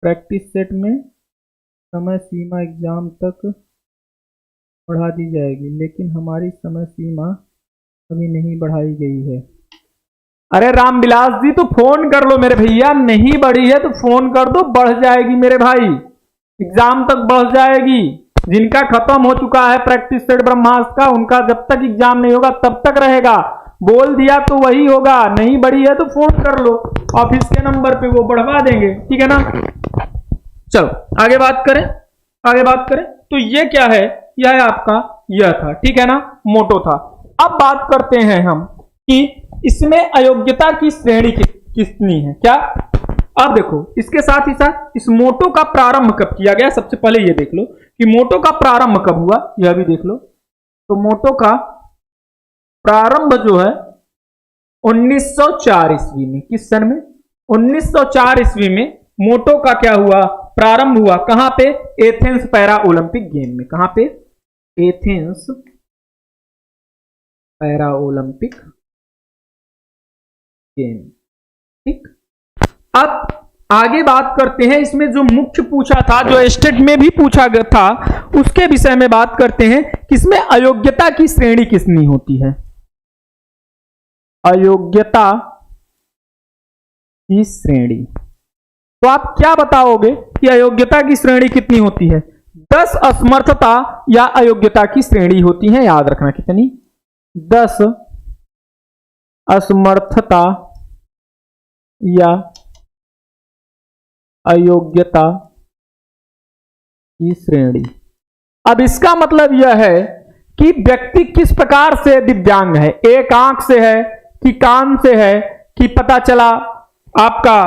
प्रैक्टिस सेट में समय सीमा एग्जाम तक बढ़ा दी जाएगी, लेकिन हमारी समय सीमा अभी नहीं बढ़ाई गई है। अरे रामविलास जी तो फोन कर लो मेरे भैया, नहीं बढ़ी है तो फोन कर दो, बढ़ जाएगी मेरे भाई, एग्जाम तक बढ़ जाएगी। जिनका खत्म हो चुका है प्रैक्टिस सेट ब्रह्मास्त्र का, उनका जब तक एग्जाम नहीं होगा तब तक रहेगा। बोल दिया तो वही होगा, नहीं बढ़ी है तो फोन कर लो, ऑफिस के नंबर पे वो बढ़वा देंगे। ठीक है ना। चलो आगे बात करें, आगे बात करें। तो ये क्या है? यह है आपका, यह था। ठीक है ना, मोटो था। अब बात करते हैं हम कि इसमें अयोग्यता की श्रेणी कितनी है। क्या? अब देखो, इसके साथ ही साथ इस मोटो का प्रारंभ कब किया गया, सबसे पहले ये देख लो कि मोटो का प्रारंभ कब हुआ, यह भी देख लो। तो मोटो का प्रारंभ जो है 1904 ईस्वी में। किस सन में? 1904 ईस्वी में मोटो का क्या हुआ? प्रारंभ हुआ। कहां पे? एथेंस पैरा ओलंपिक गेम में। कहां पे? Athens para Olympic game. ठीक, अब आगे बात करते हैं। इसमें जो मुख्य पूछा था, जो स्टेट में भी पूछा गया था, उसके विषय में बात करते हैं कि इसमें अयोग्यता की श्रेणी कितनी होती है। अयोग्यता की श्रेणी, तो आप क्या बताओगे कि अयोग्यता की श्रेणी कितनी होती है? 10 असमर्थता या अयोग्यता की श्रेणी होती है। याद रखना कितनी? 10 असमर्थता या अयोग्यता की श्रेणी। अब इसका मतलब यह है कि व्यक्ति किस प्रकार से दिव्यांग है, एक आंख से है कि कान से है, कि पता चला आपका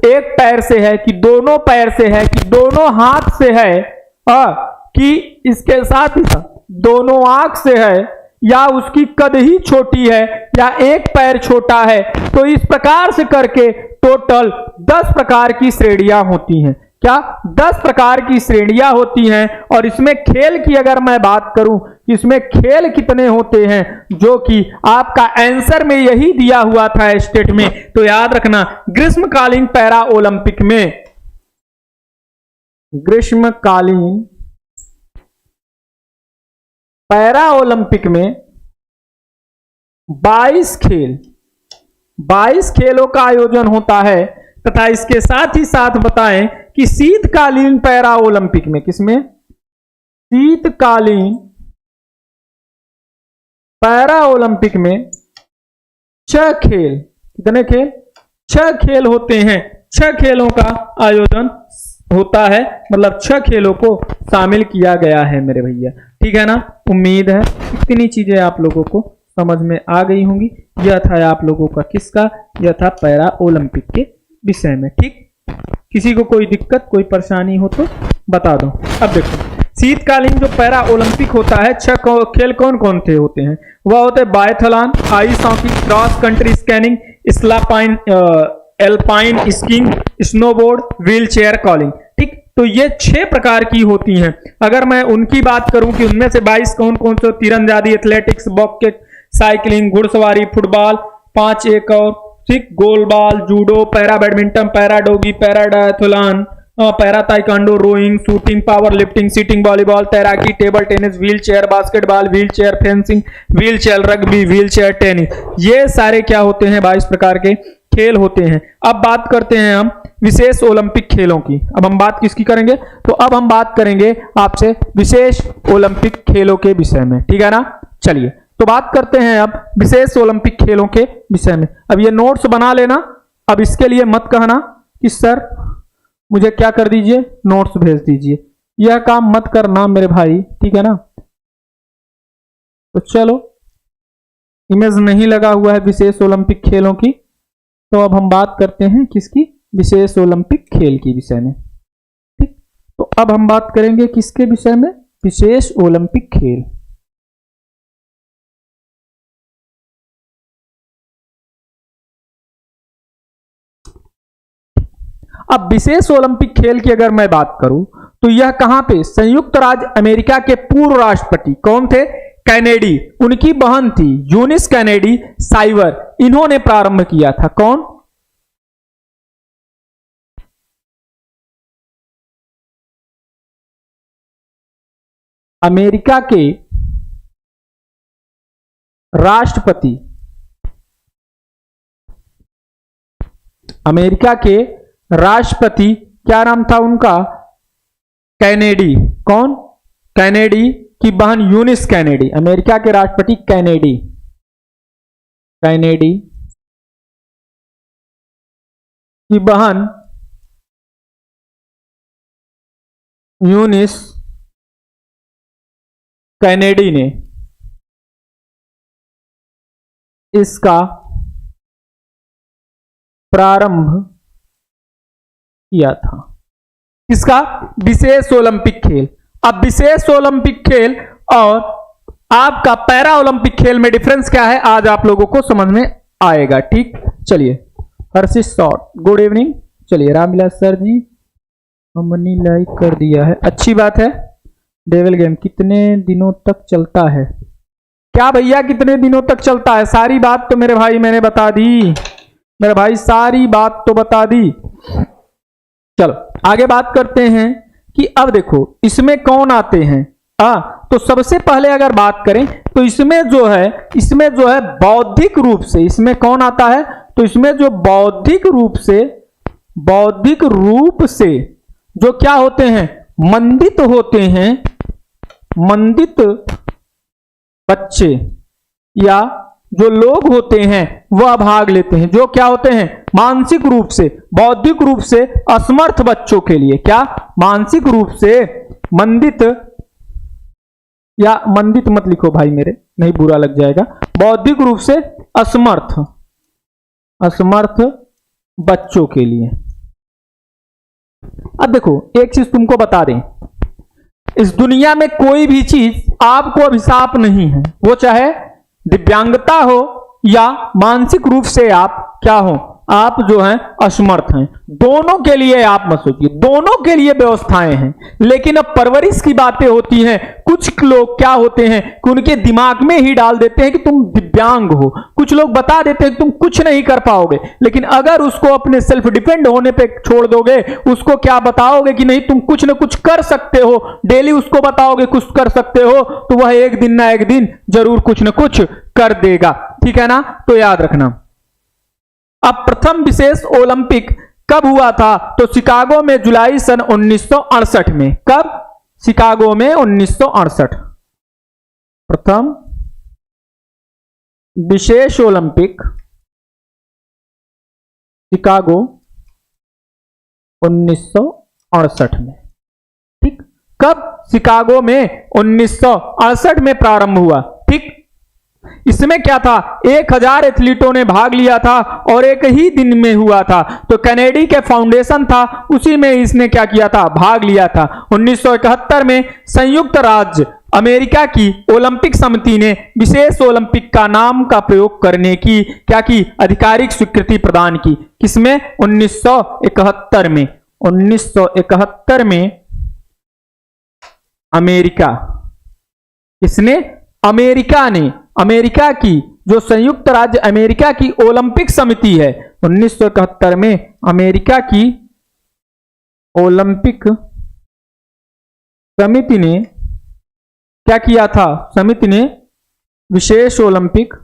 एक पैर से है कि दोनों पैर से है, कि दोनों हाथ से है, कि इसके साथ ही साथ दोनों आंख से है, या उसकी कद ही छोटी है, या एक पैर छोटा है। तो इस प्रकार से करके टोटल 10 प्रकार की श्रेणियां होती हैं। क्या? 10 प्रकार की श्रेणियां होती हैं। और इसमें खेल की अगर मैं बात करूं, इसमें खेल कितने होते हैं, जो कि आपका आंसर में यही दिया हुआ था स्टेट में, तो याद रखना ग्रीष्मकालीन पैरा ओलंपिक में, ग्रीष्मकालीन पैरा ओलंपिक में 22 खेलों का आयोजन होता है। तथा इसके साथ ही साथ बताएं कि शीतकालीन पैरा ओलंपिक में, किसमें? शीतकालीन पैरा ओलंपिक में 6 खेल, कितने खेल? 6 खेल होते हैं। 6 खेलों का आयोजन होता है, मतलब 6 खेलों को शामिल किया गया है मेरे भैया। ठीक है ना। उम्मीद है इतनी चीजें आप लोगों को समझ में आ गई होंगी। यह था आप लोगों का किसका? यह था पैरा ओलंपिक के विषय में। ठीक, किसी को कोई दिक्कत, कोई परेशानी हो तो बता दो। अब देखो शीतकालीन जो पैरा ओलंपिक होता है, 6 खेल कौन कौन से होते हैं? वह होते हैं biathlon, ice hockey, cross country skiing, स्लापाइन, alpine skiing, snowboard, wheelchair curling. ठीक, तो ये 6 प्रकार की होती हैं। अगर मैं उनकी बात करूं कि उनमें से 22 कौन कौन से, तीरंदाजी, एथलेटिक्स, बॉक्सिंग, साइकिलिंग, घुड़सवारी, फुटबॉल, 5 एक और, ठीक, goalball, judo, para badminton, para डोगी, para triathlon, para taekwondo, rowing, shooting, power lifting, sitting volleyball, तैराकी, table tennis, wheelchair basketball, wheelchair fencing, wheelchair rugby, wheelchair tennis, ये सारे क्या होते हैं? 22 प्रकार के खेल होते हैं। अब बात करते हैं हम विशेष ओलंपिक खेलों की। अब हम बात किसकी करेंगे? तो अब हम बात करेंगे आपसे विशेष ओलंपिक खेलों के विषय में, ठीक है ना? चलिए तो बात करते हैं अब विशेष ओलंपिक खेलों के विषय में। अब ये नोट्स बना लेना। अब इसके लिए मत कहना कि सर मुझे क्या कर दीजिए, नोट्स भेज दीजिए, यह काम मत करना मेरे भाई, ठीक है ना? तो चलो, इमेज नहीं लगा हुआ है विशेष ओलंपिक खेलों की, तो अब हम बात करते हैं किसकी? विशेष ओलंपिक खेल के विषय में। ठीक, तो अब हम बात करेंगे किसके विषय में? विशेष ओलंपिक खेल। अब विशेष ओलंपिक खेल की अगर मैं बात करूं तो यह कहां पे? संयुक्त राज्य अमेरिका के पूर्व राष्ट्रपति कौन थे? कैनेडी, उनकी बहन थी यूनिस कैनेडी साइवर, इन्होंने प्रारंभ किया था। कौन? अमेरिका के राष्ट्रपति, अमेरिका के राष्ट्रपति क्या नाम था उनका? कैनेडी। कौन? कैनेडी की बहन यूनिस कैनेडी। अमेरिका के राष्ट्रपति कैनेडी, कैनेडी की बहन यूनिस कैनेडी ने इसका प्रारंभ किया था। इसका विशेष ओलंपिक खेल। अब विशेष ओलंपिक खेल और आपका पैरा ओलंपिक खेल में डिफरेंस क्या है, आज आप लोगों को समझ में आएगा। ठीक, चलिए, हर्षित शॉर्ट, गुड इवनिंग। चलिए, रामविलास सर जी, हमने लाइक कर दिया है, अच्छी बात है। डेविल गेम कितने दिनों तक चलता है? क्या भैया कितने दिनों तक चलता है? सारी बात तो मेरे भाई मैंने बता दी, मेरे भाई सारी बात तो बता दी। चलो आगे बात करते हैं कि अब देखो इसमें कौन आते हैं। तो सबसे पहले अगर बात करें तो इसमें जो है बौद्धिक रूप से, इसमें कौन आता है? तो इसमें जो बौद्धिक रूप से जो क्या होते हैं? मंदित होते हैं, मंदित बच्चे या जो लोग होते हैं वह भाग लेते हैं। जो क्या होते हैं? मानसिक रूप से, बौद्धिक रूप से असमर्थ बच्चों के लिए, क्या? मानसिक रूप से मंदित, या मंदित मत लिखो भाई मेरे, नहीं बुरा लग जाएगा। बौद्धिक रूप से असमर्थ बच्चों के लिए। अब देखो एक चीज तुमको बता दें, इस दुनिया में कोई भी चीज आपको अभिशाप नहीं है, वो चाहे दिव्यांगता हो या मानसिक रूप से आप क्या हो, आप जो हैं असमर्थ हैं। दोनों के लिए आप मत सोचिए, दोनों के लिए व्यवस्थाएं हैं। लेकिन अब परवरिश की बातें होती हैं। कुछ लोग क्या होते हैं कि उनके दिमाग में ही डाल देते हैं कि तुम दिव्यांग हो, कुछ लोग बता देते हैं कि तुम कुछ नहीं कर पाओगे। लेकिन अगर उसको अपने सेल्फ डिपेंड होने पे छोड़ दोगे, उसको क्या बताओगे कि नहीं तुम कुछ ना कुछ कर सकते हो, डेली उसको बताओगे कुछ कर सकते हो, तो वह एक दिन ना एक दिन जरूर कुछ ना कुछ कर देगा। ठीक है ना? तो याद रखना। अब प्रथम विशेष ओलंपिक कब हुआ था? तो शिकागो में जुलाई सन 1968 में। कब? शिकागो में 1968। प्रथम विशेष ओलंपिक शिकागो 1968 में। ठीक, कब? शिकागो में 1968 में प्रारंभ हुआ। ठीक, इसमें क्या था, 1000 एथलीटों ने भाग लिया था और एक ही दिन में हुआ था। तो कैनेडी के फाउंडेशन था, उसी में इसने क्या किया था, भाग लिया था। 1971 में संयुक्त राज्य अमेरिका की ओलंपिक समिति ने विशेष ओलंपिक का नाम का प्रयोग करने की क्या की, आधिकारिक स्वीकृति प्रदान की। किसमें, 1971 में। 1971 में अमेरिका, किसने, अमेरिका ने, अमेरिका की जो संयुक्त राज्य अमेरिका की ओलंपिक समिति है, 1971 में अमेरिका की ओलंपिक समिति ने क्या किया था, समिति ने विशेष ओलंपिक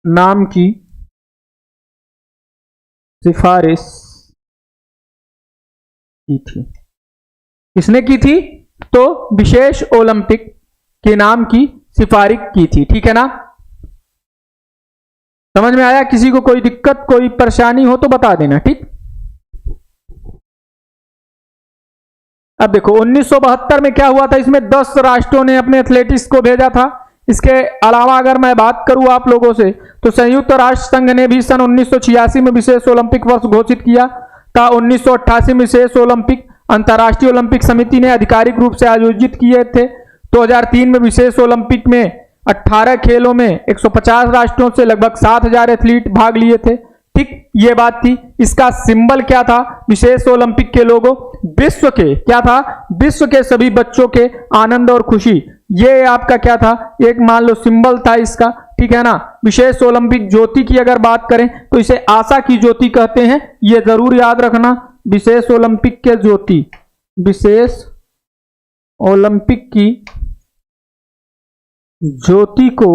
नाम की सिफारिश की थी। किसने की थी, तो विशेष ओलंपिक के नाम की सिफारिश की थी। ठीक है ना, समझ में आया? किसी को कोई दिक्कत कोई परेशानी हो तो बता देना। ठीक, अब देखो 1972 में क्या हुआ था, इसमें 10 राष्ट्रों ने अपने एथलेटिक्स को भेजा था। इसके अलावा अगर मैं बात करूं आप लोगों से, तो संयुक्त राष्ट्र संघ ने भी सन 1986 में विशेष ओलंपिक वर्ष घोषित किया था। 1988 में विशेष ओलंपिक अंतर्राष्ट्रीय ओलंपिक समिति ने आधिकारिक रूप से आयोजित किए थे। 2003 में विशेष ओलंपिक में 18 खेलों में 150 राष्ट्रों से लगभग 7000 एथलीट भाग लिए थे। ठीक, ये बात थी। इसका सिंबल क्या था, विशेष ओलंपिक के लोगो विश्व के क्या था, विश्व के सभी बच्चों के आनंद और खुशी, ये आपका क्या था, एक मान लो सिंबल था इसका। ठीक है ना। विशेष ओलंपिक ज्योति की अगर बात करें तो इसे आशा की ज्योति कहते हैं, ये जरूर याद रखना। विशेष ओलंपिक के ज्योति, विशेष ओलंपिक की ज्योति को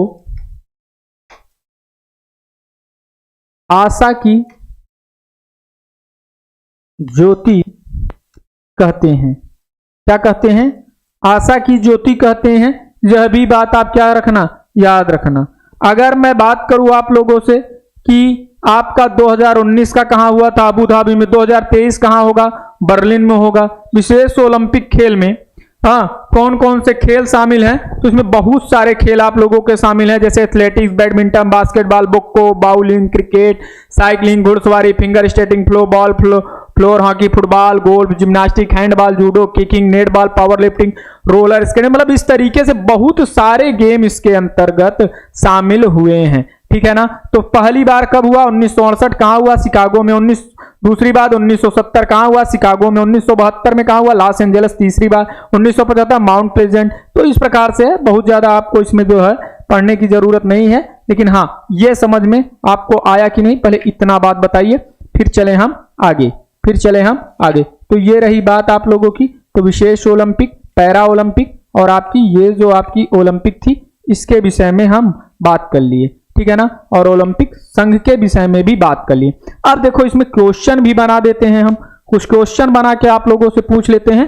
आशा की ज्योति कहते हैं। क्या कहते हैं, आशा की ज्योति कहते हैं। यह भी बात आप क्या रखना, याद रखना। अगर मैं बात करूं आप लोगों से कि आपका 2019 का कहां हुआ था, अबू धाबी में, 2023 कहां होगा, बर्लिन में होगा। विशेष ओलंपिक खेल में कौन कौन से खेल शामिल हैं, तो इसमें बहुत सारे खेल आप लोगों के शामिल हैं, जैसे athletics, badminton, basketball, bocce, bowling, cricket, cycling, घुड़सवारी, figure skating, floorball, floor hockey, football, golf, gymnastic, handball, judo, किकिंग, netball, power lifting, roller skating, मतलब इस तरीके से बहुत सारे गेम इसके अंतर्गत शामिल हुए हैं। ठीक है ना। तो पहली बार कब हुआ, 1968 कहां हुआ, शिकागो में। दूसरी बार 1970 कहां हुआ, शिकागो में। 1972 में कहां हुआ, लॉस एंजलिस। तीसरी बार 1975 माउंट प्लेजेंट। तो इस प्रकार से बहुत ज्यादा आपको इसमें जो है पढ़ने की जरूरत नहीं है, लेकिन हाँ ये समझ में आपको आया कि नहीं, पहले इतना बात बताइए, फिर चले हम आगे। तो ये रही बात आप लोगों की। तो विशेष ओलंपिक, पैरा ओलंपिक और आपकी ये जो आपकी ओलंपिक थी, इसके विषय में हम बात कर लिए। ठीक है ना। और ओलंपिक संघ के विषय में भी बात कर लिए। अब देखो इसमें क्वेश्चन भी बना देते हैं हम, कुछ क्वेश्चन बना के आप लोगों से पूछ लेते हैं।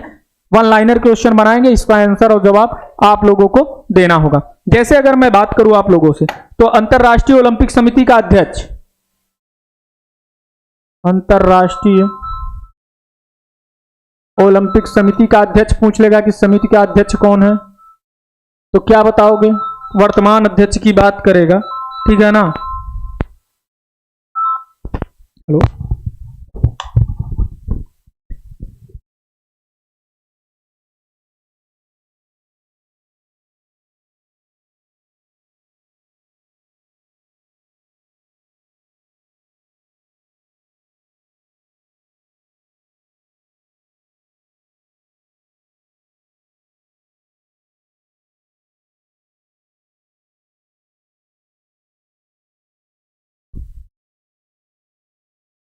1 लाइनर क्वेश्चन बनाएंगे, इसका आंसर और जवाब आप लोगों को देना होगा। जैसे अगर मैं बात करूं आप लोगों से, तो अंतरराष्ट्रीय ओलंपिक समिति का अध्यक्ष, अंतरराष्ट्रीय ओलंपिक समिति का अध्यक्ष पूछ लेगा कि समिति का अध्यक्ष कौन है, तो क्या बताओगे, वर्तमान अध्यक्ष की बात करेगा। ठीक है ना। हेलो,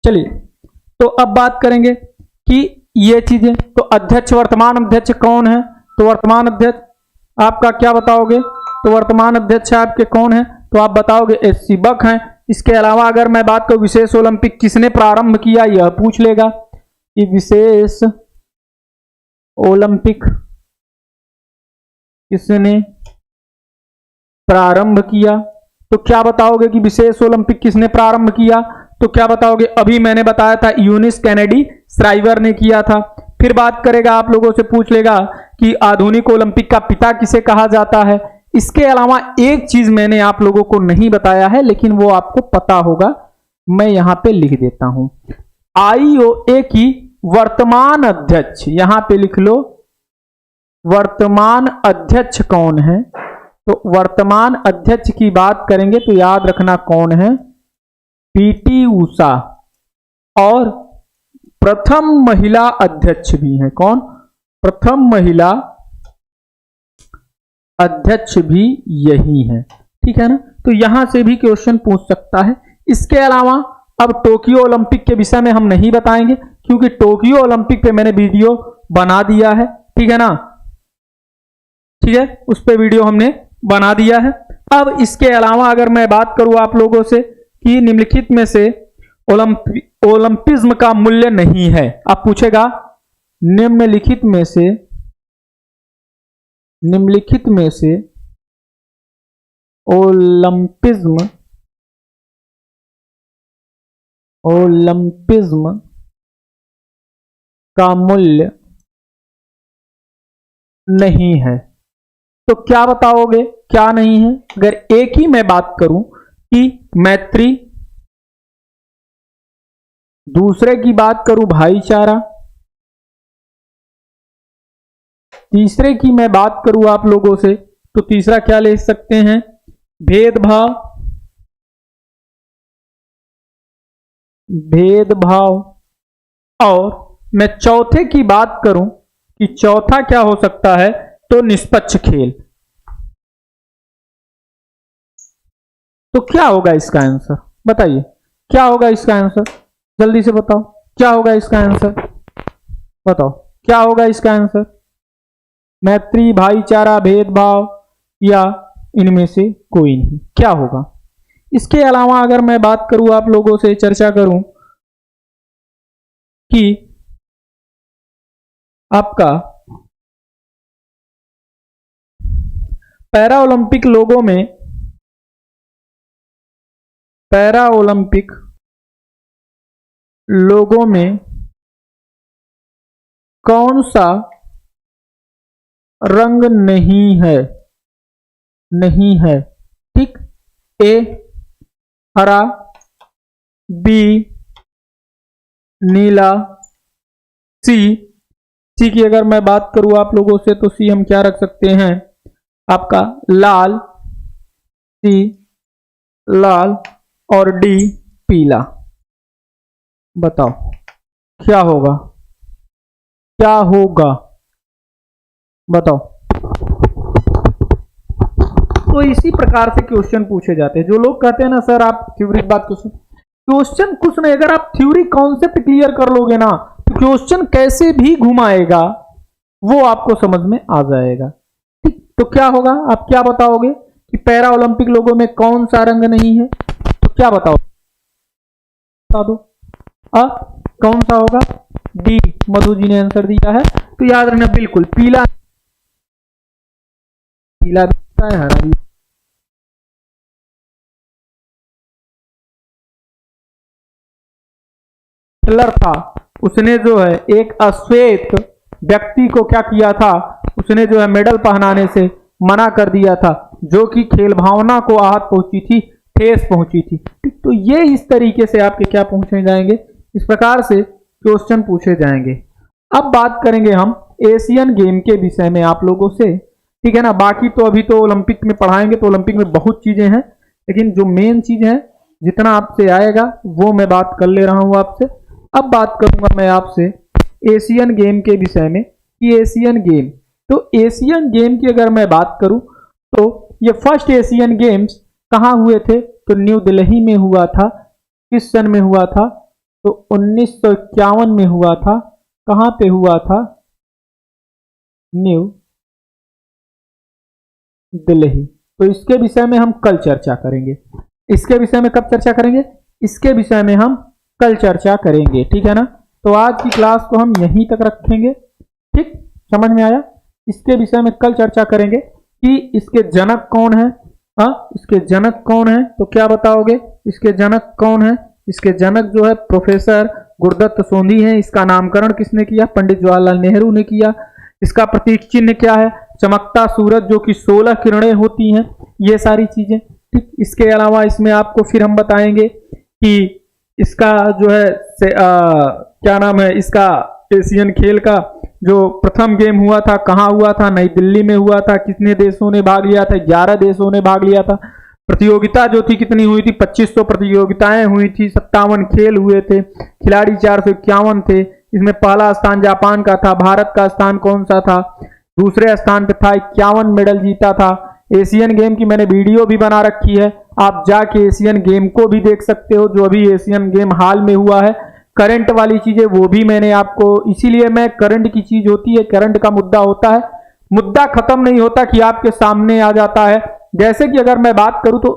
चलिए तो अब बात करेंगे कि ये चीजें। तो अध्यक्ष, वर्तमान अध्यक्ष कौन है, तो वर्तमान अध्यक्ष आपका क्या बताओगे, तो वर्तमान अध्यक्ष आपके कौन है, तो आप बताओगे एस.सी. बक हैं। इसके अलावा अगर मैं बात करूं विशेष ओलंपिक किसने प्रारंभ किया, यह पूछ लेगा कि विशेष ओलंपिक किसने प्रारंभ किया, तो क्या बताओगे कि विशेष ओलंपिक किसने प्रारंभ किया, तो क्या बताओगे, अभी मैंने बताया था यूनिस कैनेडी श्राइवर ने किया था। फिर बात करेगा, आप लोगों से पूछ लेगा कि आधुनिक ओलंपिक का पिता किसे कहा जाता है। इसके अलावा एक चीज मैंने आप लोगों को नहीं बताया है, लेकिन वो आपको पता होगा, मैं यहां पे लिख देता हूं। आईओए की वर्तमान अध्यक्ष, यहां पे लिख लो, वर्तमान अध्यक्ष कौन है? तो वर्तमान अध्यक्ष की बात करेंगे तो याद रखना कौन है? पीटी उषा। और प्रथम महिला अध्यक्ष भी है कौन? प्रथम महिला अध्यक्ष भी यही है, ठीक है ना। तो यहां से भी क्वेश्चन पूछ सकता है। इसके अलावा अब टोक्यो ओलंपिक के विषय में हम नहीं बताएंगे, क्योंकि टोक्यो ओलंपिक पे मैंने वीडियो बना दिया है, ठीक है ना, ठीक है, उस पे वीडियो हमने बना दिया है। अब इसके अलावा अगर मैं बात करूं आप लोगों से कि निम्नलिखित में से ओलंपिज्म का मूल्य नहीं है, आप पूछेगा निम्नलिखित में से ओलंपिज्म का मूल्य नहीं है, तो क्या बताओगे क्या नहीं है? अगर एक ही मैं बात करूं कि मैत्री, दूसरे की बात करूं भाईचारा, तीसरे की मैं बात करूं आप लोगों से तो तीसरा क्या ले सकते हैं? भेदभाव, और मैं चौथे की बात करूं कि चौथा क्या हो सकता है? तो निष्पक्ष खेल। तो क्या होगा इसका आंसर? बताइए क्या होगा इसका आंसर? जल्दी से बताओ क्या होगा इसका आंसर? बताओ क्या होगा इसका आंसर? मैत्री, भाईचारा, भेदभाव या इनमें से कोई नहीं, क्या होगा? इसके अलावा अगर मैं बात करूं आप लोगों से चर्चा करूं कि आपका पैरा ओलंपिक लोगों में कौन सा रंग नहीं है? ठीक, ए हरा, बी नीला, सी की अगर मैं बात करूं आप लोगों से तो सी हम क्या रख सकते हैं? आपका लाल, सी लाल और डी पीला। बताओ क्या होगा? क्या होगा बताओ। तो इसी प्रकार से क्वेश्चन पूछे जाते हैं। जो लोग कहते हैं ना सर आप थ्योरी की बात क्वेश्चन कुछ नहीं, अगर आप थ्योरी कॉन्सेप्ट क्लियर कर लोगे ना तो क्वेश्चन कैसे भी घुमाएगा वो आपको समझ में आ जाएगा। ठीक, तो क्या होगा? आप क्या बताओगे कि पैरा ओलंपिक लोगों में कौन सा रंग नहीं है? तो क्या बताओ, बता दो। कौन सा होगा? डी, मधु जी ने आंसर दिया है। तो याद रखना बिल्कुल पीला भी है, हरा भी। हिटलर था, उसने जो है एक अश्वेत व्यक्ति को क्या किया था? उसने जो है मेडल पहनाने से मना कर दिया था, जो कि खेल भावना को आहत पहुंची थी, ठेस पहुंची थी। तो ये इस तरीके से आपके क्या पूछे जाएंगे, इस प्रकार से क्वेश्चन पूछे जाएंगे। अब बात करेंगे हम एशियन गेम के विषय में आप लोगों से, ठीक है ना। बाकी तो अभी तो ओलंपिक में पढ़ाएंगे, तो ओलंपिक में बहुत चीजें हैं, लेकिन जो मेन चीज है जितना आपसे आएगा वो मैं बात कर ले रहा हूं आपसे। अब बात करूंगा मैं आपसे एशियन गेम के विषय में कि एशियन गेम, तो एशियन गेम की अगर मैं बात करूं तो ये फर्स्ट एशियन गेम्स कहाँ हुए थे? तो न्यू दिल्ली में हुआ था। किस सन में हुआ था? तो 1951 में हुआ था। कहाँ पे हुआ था? न्यू दिल्ली। तो इसके विषय में हम कल चर्चा करेंगे। इसके विषय में कब चर्चा करेंगे? इसके विषय में हम कल चर्चा करेंगे, ठीक है ना। तो आज की क्लास को हम यहीं तक रखेंगे, ठीक, समझ में आया। इसके विषय में कल चर्चा करेंगे कि इसके जनक कौन है। इसके जनक कौन है? तो क्या बताओगे इसके जनक कौन है? इसके जनक जो है प्रोफेसर गुरुदत्त सोंधी हैं। इसका नामकरण किसने किया? पंडित जवाहरलाल नेहरू ने किया। इसका प्रतीक चिन्ह क्या है? चमकता सूरज जो कि 16 किरणें होती हैं, ये सारी चीजें। ठीक, इसके अलावा इसमें आपको फिर हम बताएंगे कि इसका जो है क्या नाम है, इसका एशियन खेल का जो प्रथम गेम हुआ था कहाँ हुआ था? नई दिल्ली में हुआ था। कितने देशों ने भाग लिया था? 11 देशों ने भाग लिया था। प्रतियोगिता जो थी कितनी हुई थी? 2500 प्रतियोगिताएं हुई थी, 57 खेल हुए थे, खिलाड़ी 451 थे। इसमें पहला स्थान जापान का था। भारत का स्थान कौन सा था? दूसरे स्थान पे था। 51 मेडल जीता था। एशियन गेम की मैंने वीडियो भी बना रखी है, आप जाके एशियन गेम को भी देख सकते हो, जो अभी एशियन गेम हाल में हुआ है। करंट वाली चीजें वो भी मैंने आपको, इसीलिए मैं करंट की चीज होती है, करंट का मुद्दा होता है, मुद्दा खत्म नहीं होता कि आपके सामने आ जाता है। जैसे कि अगर मैं बात करूं तो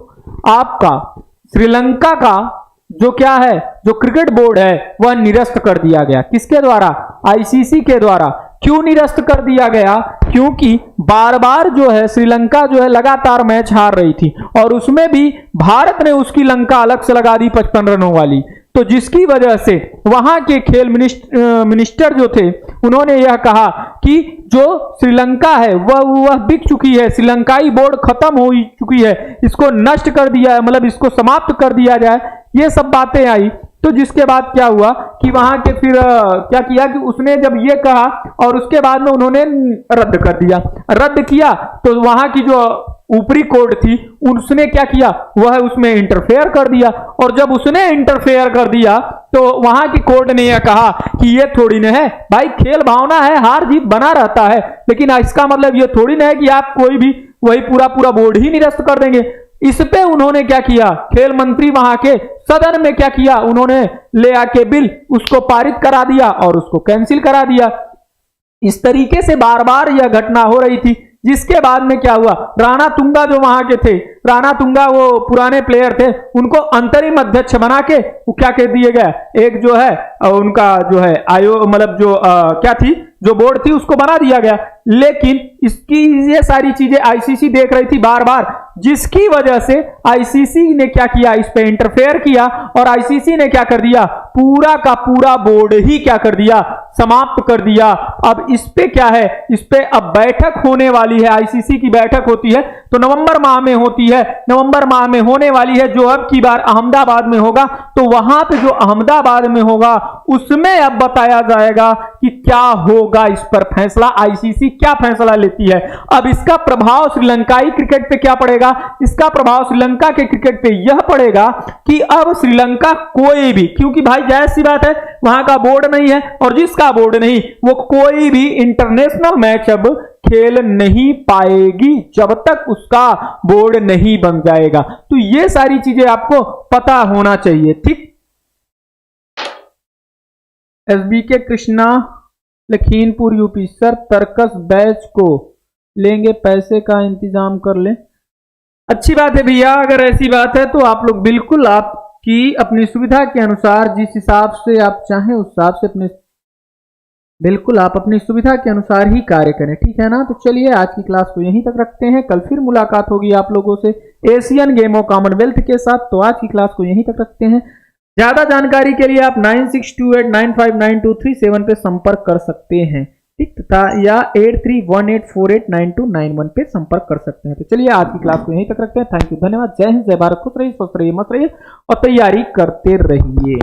आपका श्रीलंका का जो क्या है, जो क्रिकेट बोर्ड है वह निरस्त कर दिया गया। किसके द्वारा? आईसीसी के द्वारा। क्यों निरस्त कर दिया गया? क्योंकि बार बार जो है श्रीलंका जो है लगातार मैच हार रही थी और उसमें भी भारत ने उसकी लंका अलग से लगा दी 55 रनों वाली। तो जिसकी वजह से वहां के खेल मिनिस्टर जो थे उन्होंने यह कहा कि जो श्रीलंका है वह बिक चुकी है, श्रीलंकाई बोर्ड खत्म हो चुकी है, इसको नष्ट कर दिया है, मतलब इसको समाप्त कर दिया जाए। ये सब बातें आई। तो जिसके बाद क्या हुआ कि वहां के फिर क्या किया कि उसने जब ये कहा और उसके बाद में उन्होंने रद्द कर दिया। रद्द किया तो वहां की जो ऊपरी कोर्ट थी उसने क्या किया, वह उसमें इंटरफेयर कर दिया। और जब उसने इंटरफेयर कर दिया तो वहां की कोर्ट ने यह कहा कि ये थोड़ी ना है भाई, खेल भावना है, हार जीत बना रहता है, लेकिन इसका मतलब ये थोड़ी ना है कि आप कोई भी वही पूरा पूरा बोर्ड ही निरस्त कर देंगे। इस पे उन्होंने क्या किया, खेल मंत्री वहां के सदन में क्या किया, उन्होंने ले आके बिल उसको पारित करा दिया और उसको कैंसिल करा दिया। इस तरीके से बार बार यह घटना हो रही थी। जिसके बाद में क्या हुआ, राणा तुंगा जो वहां के थे, राणा तुंगा वो पुराने प्लेयर थे, उनको अंतरिम अध्यक्ष बना के वो क्या कह दिए गए, एक जो है उनका जो है आयोग मतलब जो क्या थी, जो बोर्ड थी उसको बना दिया गया। लेकिन इसकी ये सारी चीजें आईसीसी देख रही थी बार बार, जिसकी वजह से आईसीसी ने क्या किया, इस पे इंटरफेयर किया और आईसीसी ने क्या कर दिया, पूरा का पूरा बोर्ड ही क्या कर दिया, समाप्त कर दिया। अब इस पे क्या है, इस पे अब बैठक होने वाली है, आईसीसी की बैठक होती है तो नवंबर माह में होती है, नवंबर माह में होने वाली है, जो अब की बार अहमदाबाद में होगा। तो वहां पे जो अहमदाबाद में होगा उसमें अब बताया जाएगा कि क्या होगा, इस पर फैसला आईसीसी क्या फैसला लेती है। अब इसका प्रभाव श्रीलंकाई क्रिकेट पे क्या पड़ेगा, इसका प्रभाव श्रीलंका के क्रिकेट पे यह पड़ेगा कि अब श्रीलंका कोई भी, क्योंकि भाई जाहिर सी बात है वहां का बोर्ड नहीं है और जिसका बोर्ड नहीं वो कोई भी इंटरनेशनल मैच अब खेल नहीं पाएगी जब तक उसका बोर्ड नहीं बन जाएगा। तो ये सारी चीजें आपको पता होना चाहिए। ठीक, SBK Krishna Lakhimpur UP, sir Tarkash batch को लेंगे, पैसे का इंतजाम कर ले। अच्छी बात है भैया, अगर ऐसी बात है तो आप लोग बिल्कुल आपकी अपनी सुविधा के अनुसार जिस हिसाब से आप चाहें उस हिसाब से अपने बिल्कुल आप अपनी सुविधा के अनुसार ही कार्य करें, ठीक है ना। तो चलिए आज की क्लास को यहीं तक रखते हैं, कल फिर मुलाकात होगी आप लोगों से एशियन गेम ऑफ कॉमनवेल्थ के साथ। तो आज की क्लास को यहीं तक रखते हैं। ज्यादा जानकारी के लिए आप 9628959237 पे संपर्क कर सकते हैं, ठीक, तथा या 8318489291 पे संपर्क कर सकते हैं। तो चलिए आज की क्लास को यहीं तक रखते हैं। थैंक यू, धन्यवाद, जय हिंद, जय भारत, खुश रहिए, स्वस्थ रहिए, मस्त रहिए और तैयारी करते रहिए।